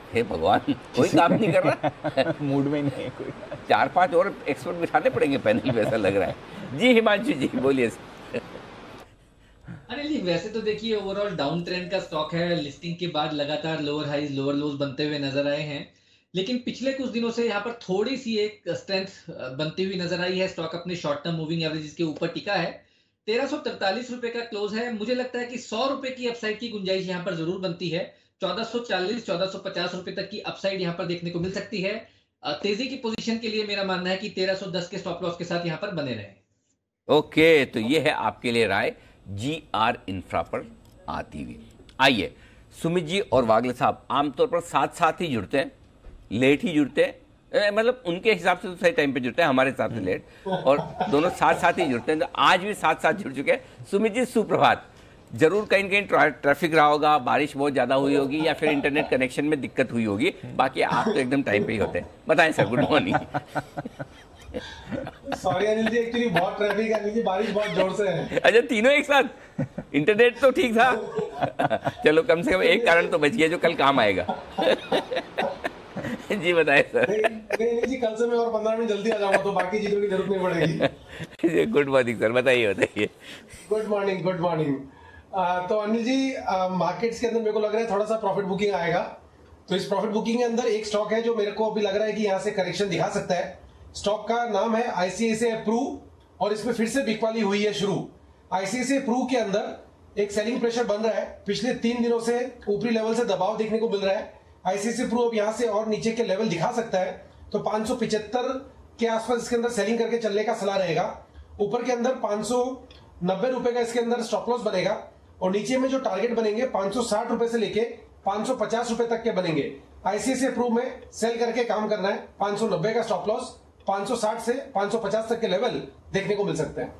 हे भगवान, कोई काम नहीं कर रहा मूड में नहीं है कोई। 4-5 और एक्सपर्ट बिठाने पड़ेंगे पैनल पे, ऐसा लग रहा है। जी हिमांशु जी बोलिए। अरे जी, वैसे तो देखिए ओवरऑल डाउन ट्रेंड का स्टॉक है। लिस्टिंग के बाद लगातार लोअर हाईज लोअर लोज बनते हुए नजर आए हैं, लेकिन पिछले कुछ दिनों से यहाँ पर थोड़ी सी एक स्ट्रेंथ बनती हुई नजर आई है। स्टॉक अपने शॉर्ट टर्म मूविंग एवरेज के ऊपर टिका है। 1343 रुपए का क्लोज है। मुझे लगता है कि 100 रुपए की अपसाइड की गुंजाइश यहाँ पर जरूर बनती है। 1440-1450 रुपए तक की अपसाइड यहाँ पर देखने को मिल सकती है। तेजी की पोजीशन के लिए मेरा मानना है कि 1310 के स्टॉप लॉस के साथ यहाँ पर बने रहे। ओके, तो ये है आपके लिए राय GR इंफ्रा पर आती हुई। आइए सुमित जी और वागले साहब आमतौर पर साथ साथ ही जुड़ते हैं, लेट ही जुड़ते हैं, मतलब उनके हिसाब से तो सही टाइम पे जुड़ते हैं, हमारे हिसाब से लेट, और दोनों साथ साथ ही जुड़ते हैं। तो आज भी साथ साथ जुड़ चुके हैं। सुमित जी सुप्रभात। जरूर कहीं न कहीं ट्रैफिक रहा होगा, बारिश बहुत ज्यादा हुई होगी या फिर इंटरनेट कनेक्शन में दिक्कत हुई होगी, बाकी आप तो एकदम टाइम पे ही होते हैं। बताएं sir, good morning. Sorry Anil ji, actually बहुत ट्रैफिक है अनिल जी, बारिश बहुत जोर से है। अच्छा, तीनों एक साथ? इंटरनेट तो ठीक था, चलो कम से कम एक कारण तो बच गया जो कल काम आएगा। जी बताएं सर। नहीं जी, कल से मैं और 15 मिनट जल्दी आ जाऊंगा तो बाकी चीजों की जरूरत नहीं पड़ेगी। गुड मॉर्निंग सर, बताइए बताइए। Good morning, good morning. तो अनिल जी, मार्केट्स के अंदर मेरे को लग रहा है थोड़ा सा प्रॉफिट बुकिंग आएगा। तो इस प्रॉफिट बुकिंग के अंदर एक स्टॉक है जो मेरे को अभी लग रहा है कि यहाँ से करेक्शन दिखा सकता है। स्टॉक का नाम है आईसीआईसीआई प्रू और इसमें फिर से बिकवाली हुई है शुरू। आईसीआईसीआई प्रू के अंदर एक सेलिंग प्रेशर बन रहा है, पिछले 3 दिनों से ऊपरी लेवल से दबाव देखने को मिल रहा है। आईसीआईसीआई प्रू अब यहाँ से और नीचे के लेवल दिखा सकता है, तो 575 के आसपास इसके अंदर सेलिंग करके चलने का सलाह रहेगा। ऊपर के अंदर 590 रुपए का इसके अंदर स्टॉप लॉस बनेगा और नीचे में जो टारगेट बनेंगे 560 रुपए से लेके 550 रुपए तक के बनेंगे। आईसीआईसीआई प्रू में सेल करके काम करना है। 590 का स्टॉप लॉस, 560 से 550 तक के लेवल देखने को मिल सकते हैं।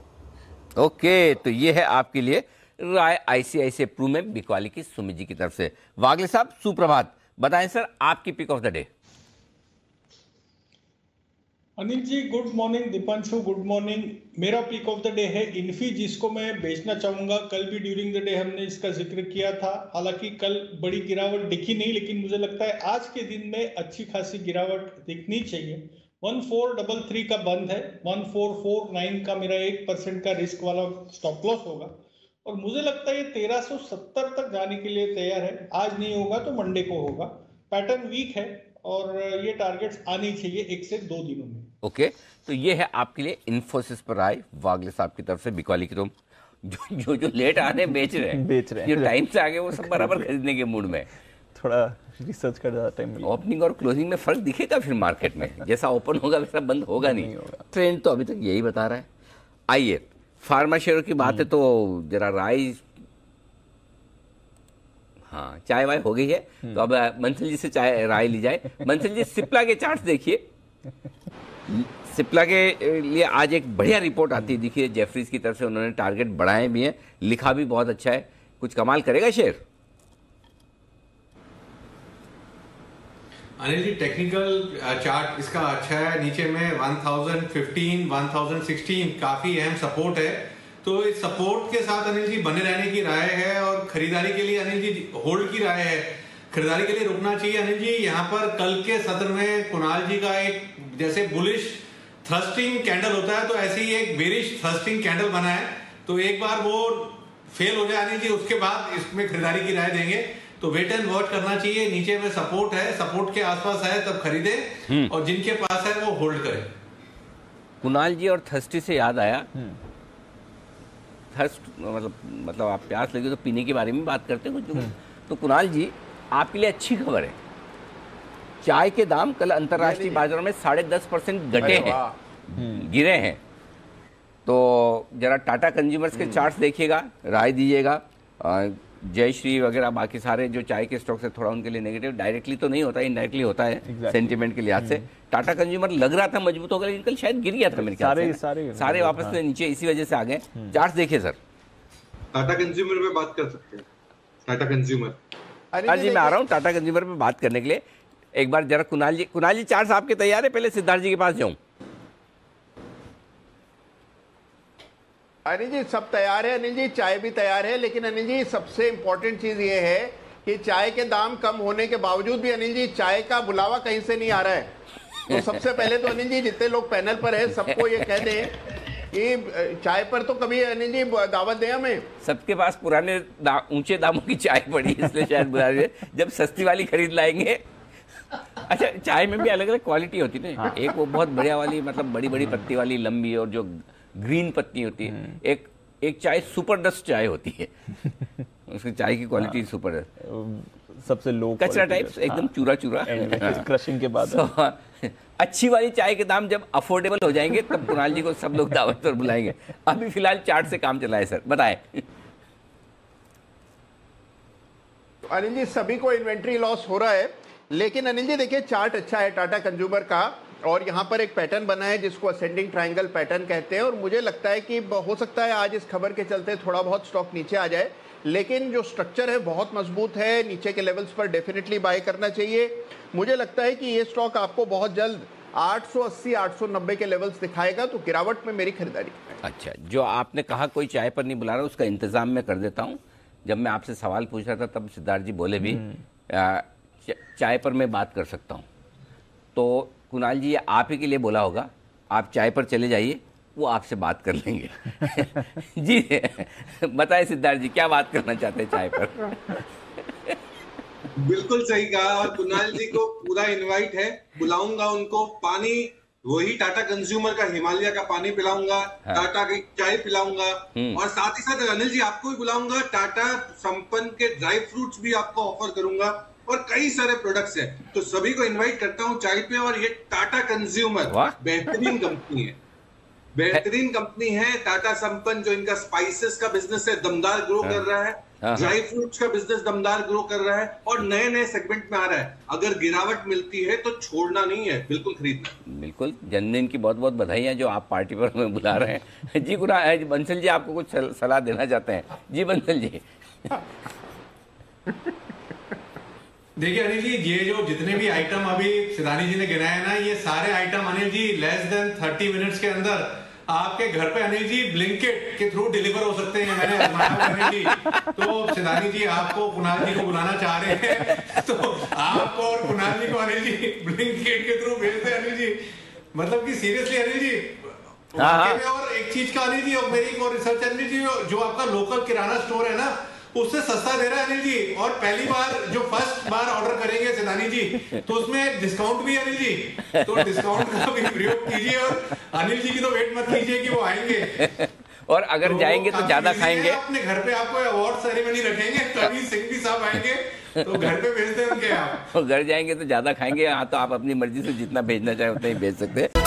ओके, तो ये है आपके लिए राय आईसीआईसीआई प्रू में बिकवाली की सुमित जी की तरफ से। वागले साहब सुप्रभात, बताएं सर आपकी pick of the day. Anil ji good morning, Deepanshu good morning. मेरा पिक ऑफ द डे है इन्फी, जिसको मैं बेचना चाहूंगा। कल भी ड्यूरिंग द डे हमने इसका जिक्र किया था, हालांकि कल बड़ी गिरावट दिखी नहीं, लेकिन मुझे लगता है आज के दिन में अच्छी खासी गिरावट दिखनी चाहिए। 1433 का बंद है, 1449 का मेरा 1% का रिस्क वाला स्टॉप लॉस होगा और मुझे लगता है ये 1370 तक जाने के लिए तैयार है। आज नहीं होगा तो मंडे को होगा। पैटर्न वीक है और ये टारगेट्स आनी चाहिए 1 से 2 दिनों में। ओके, तो ये है आपके लिए इन्फोसिस पर आए वागले साहब की तरफ से बिकवाली की। तो जो लेट आने बेच रहे हैं, जो टाइम से आगे वो सब बराबर खरीदने के मूड में। थोड़ा रिसर्च कर ज़्यादा टाइम मिलेगा। ओपनिंग और क्लोजिंग में फर्क दिखेगा फिर मार्केट में, जैसा ओपन होगा वैसा बंद होगा नहीं होगा। ट्रेंड तो अभी तक यही बता रहा है। आइए फार्मा शेयरों की बात है तो जरा राय, हाँ चाय वाय हो गई है तो अब मंसल जी से चाय राय ली जाए। मंसल जी सिप्ला के चार्ट्स देखिए। सिप्ला के लिए आज एक बढ़िया रिपोर्ट आती है, देखिए जेफरीज की तरफ से उन्होंने टारगेट बढ़ाए भी हैं, लिखा भी बहुत अच्छा है। कुछ कमाल करेगा share? Anil ji technical chart इसका अच्छा है, नीचे में 1015, 1016 काफी अहम सपोर्ट है, तो इस सपोर्ट के साथ अनिल जी बने रहने की राय है और खरीदारी के लिए अनिल जी होल्ड की राय है। खरीदारी के लिए रुकना चाहिए अनिल जी। यहाँ पर कल के सत्र में कुणाल जी का एक जैसे बुलिश थ्रस्टिंग कैंडल होता है तो ऐसे ही एक बेरिश थ्रस्टिंग कैंडल बना है, तो एक बार वो फेल हो जाए अनिल जी उसके बाद इसमें खरीदारी की राय देंगे। तो वेट एंड वॉच करना चाहिए। नीचे में सपोर्ट है, सपोर्ट के आसपास है तब खरीदे और जिनके पास है वो होल्ड करें। कुणाल जी और थर्स्टी से याद आया, थर्स्ट मतलब आप प्यास लगे तो पीने के बारे में बात करते हैं कुछ। तो कुणाल जी आपके लिए अच्छी खबर है, चाय के दाम कल अंतर्राष्ट्रीय बाजारों में 10.5% घटे हैं, गिरे हैं। तो जरा टाटा कंज्यूमर्स के चार्ट्स देखिएगा, राय दीजिएगा। जय श्री वगैरह बाकी सारे जो चाय के स्टॉक्स है थोड़ा उनके लिए नेगेटिव, डायरेक्टली तो नहीं होता, इनडायरेक्टली होता है सेंटीमेंट के लिहाज से। टाटा कंज्यूमर लग रहा था मजबूत होगा, लेकिन कल शायद गिर गया था मेरे ख्याल से। सारे वापस से नीचे इसी वजह से आ गए। चार्ट्स देखिए सर। टाटा कंज्यूमर पे बात कर सकते हैं। टाटा कंज्यूमर, हाँ जी मैं आ रहा हूँ टाटा कंज्यूमर पे बात करने के लिए। एक बार जरा कुणाल जी चार्ट्स आपके तैयार है? पहले सिद्धार्थ जी के पास जाऊं। अनिल जी सब तैयार है, अनिल जी चाय भी तैयार है, लेकिन अनिल जी सबसे इंपॉर्टेंट चीज ये है कि चाय के दाम कम होने के बावजूद भी अनिल जी चाय का बुलावा कहीं से नहीं आ रहा है। तो सबसे पहले तो अनिल जी जितने लोग पैनल पर है सबको ये कह दें कि चाय पर तो कभी अनिल जी दावत दें हमें। सबके पास पुराने ऊंचे दामों की चाय पड़ी इसलिए शायद बुला रहे, जब सस्ती वाली खरीद लाएंगे। अच्छा चाय में भी अलग अलग क्वालिटी होती है ना, एक वो बहुत बढ़िया वाली मतलब बड़ी बड़ी पत्ती वाली लंबी और जो ग्रीन पत्ती होती है, एक चाय सुपर डस्ट चाय होती है उसकी चाय की क्वालिटी सुपर डस्ट, सबसे लो कचरा टाइप्स एकदम चूरा चूरा क्रशिंग के बाद। अच्छी वाली चाय के दाम जब अफोर्डेबल हो जाएंगे तब कुणाल जी को सब लोग दावत पर बुलाएंगे। अभी फिलहाल चार्ट से काम चला है सर, बताएं। अनिल जी सभी को इन्वेंट्री लॉस हो रहा है, लेकिन अनिल जी देखिए चार्ट अच्छा है टाटा कंज्यूमर का और यहाँ पर एक पैटर्न बना है जिसको असेंडिंग ट्रायंगल पैटर्न कहते हैं और मुझे लगता है कि हो सकता है आज इस खबर के चलते थोड़ा बहुत स्टॉक नीचे आ जाए, लेकिन जो स्ट्रक्चर है बहुत मजबूत है। नीचे के लेवल्स पर डेफिनेटली बाय करना चाहिए। मुझे लगता है कि ये स्टॉक आपको बहुत जल्द 880 890 के लेवल्स दिखाएगा, तो गिरावट में मेरी खरीदारी। अच्छा, जो आपने कहा कोई चाय पर नहीं बुला रहा, उसका इंतजाम मैं कर देता हूँ। जब मैं आपसे सवाल पूछ रहा था तब सिद्धार्थ जी बोले भी चाय पर मैं बात कर सकता हूँ, तो कुणाल जी आप ही के लिए बोला होगा, आप चाय पर चले जाइए, वो आपसे बात कर लेंगे। जी बताएं सिद्धार्थ जी, क्या बात करना चाहते हैं चाय पर? बिल्कुल सही कहा, और कुणाल जी को पूरा इनवाइट है, बुलाऊंगा उनको। पानी वही टाटा कंज्यूमर का हिमालय का पानी पिलाऊंगा, टाटा की चाय पिलाऊंगा, और साथ ही साथ अनिल जी आपको भी बुलाऊंगा, टाटा संपन्न के ड्राई फ्रूट्स भी आपको ऑफर करूंगा, और कई सारे प्रोडक्ट्स हैं। तो सभी को इनवाइट करता हूं चाय पे। और ये टाटा कंज्यूमर बेहतरीन कंपनी है, बेहतरीन कंपनी है। टाटा संपन्न जो इनका स्पाइसेस का बिजनेस है, दमदार ग्रो कर रहा है, ड्राई फ्रूट्स का बिजनेस दमदार ग्रो कर रहा है, और नए नए सेगमेंट में आ रहा है। अगर गिरावट मिलती है तो छोड़ना नहीं है, बिल्कुल खरीदना। बिल्कुल, जन्मदिन की बहुत बहुत बधाइयाँ जो आप पार्टी पर हमें बुला रहे हैं। जी बंसल जी आपको कुछ सलाह देना चाहते हैं? जी बंसल जी। देखिए अनिल जी, ये जो जितने भी आइटम अभी सिदानी जी ने गिनाए ना, ये सारे item Anil ji less than 30 minutes के अंदर आपके घर पे अनिल जी ब्लिंकिट के थ्रू डिलीवर हो सकते हैं। मैंने आजमाया अनिल जी, तो सिदानी जी आपको कुणाल जी को बुलाना चाह रहे हैं, तो आपको और कुणाल जी को अनिल जी ब्लिंकिट के थ्रू भेज दे अनिल जी। मतलब कि सीरियसली अनिल जी, और एक चीज का अनिल जी, और मेरी एक और रिसर्च अनिल जी, जो आपका लोकल किराना स्टोर है ना, उससे सस्ता दे रहा है अनिल जी। और पहली बार जो फर्स्ट बार ऑर्डर करेंगे सिदानी जी, तो उसमें डिस्काउंट भी है अनिल जी, तो डिस्काउंट का भी प्रयोग कीजिए। और अनिल जी की तो वेट मत कीजिए कि वो आएंगे, और अगर तो जाएंगे तो ज्यादा खाएंगे। अपने घर पे आपको अवार्ड सेरेमनी रखेंगे, तभी सिंघवी साहब आएंगे, तो घर पे भेज दें उनके आप। घर जाएंगे तो ज्यादा खाएंगे। हाँ, तो आप अपनी मर्जी से जितना भेजना चाहे उतना ही भेज सकते हैं।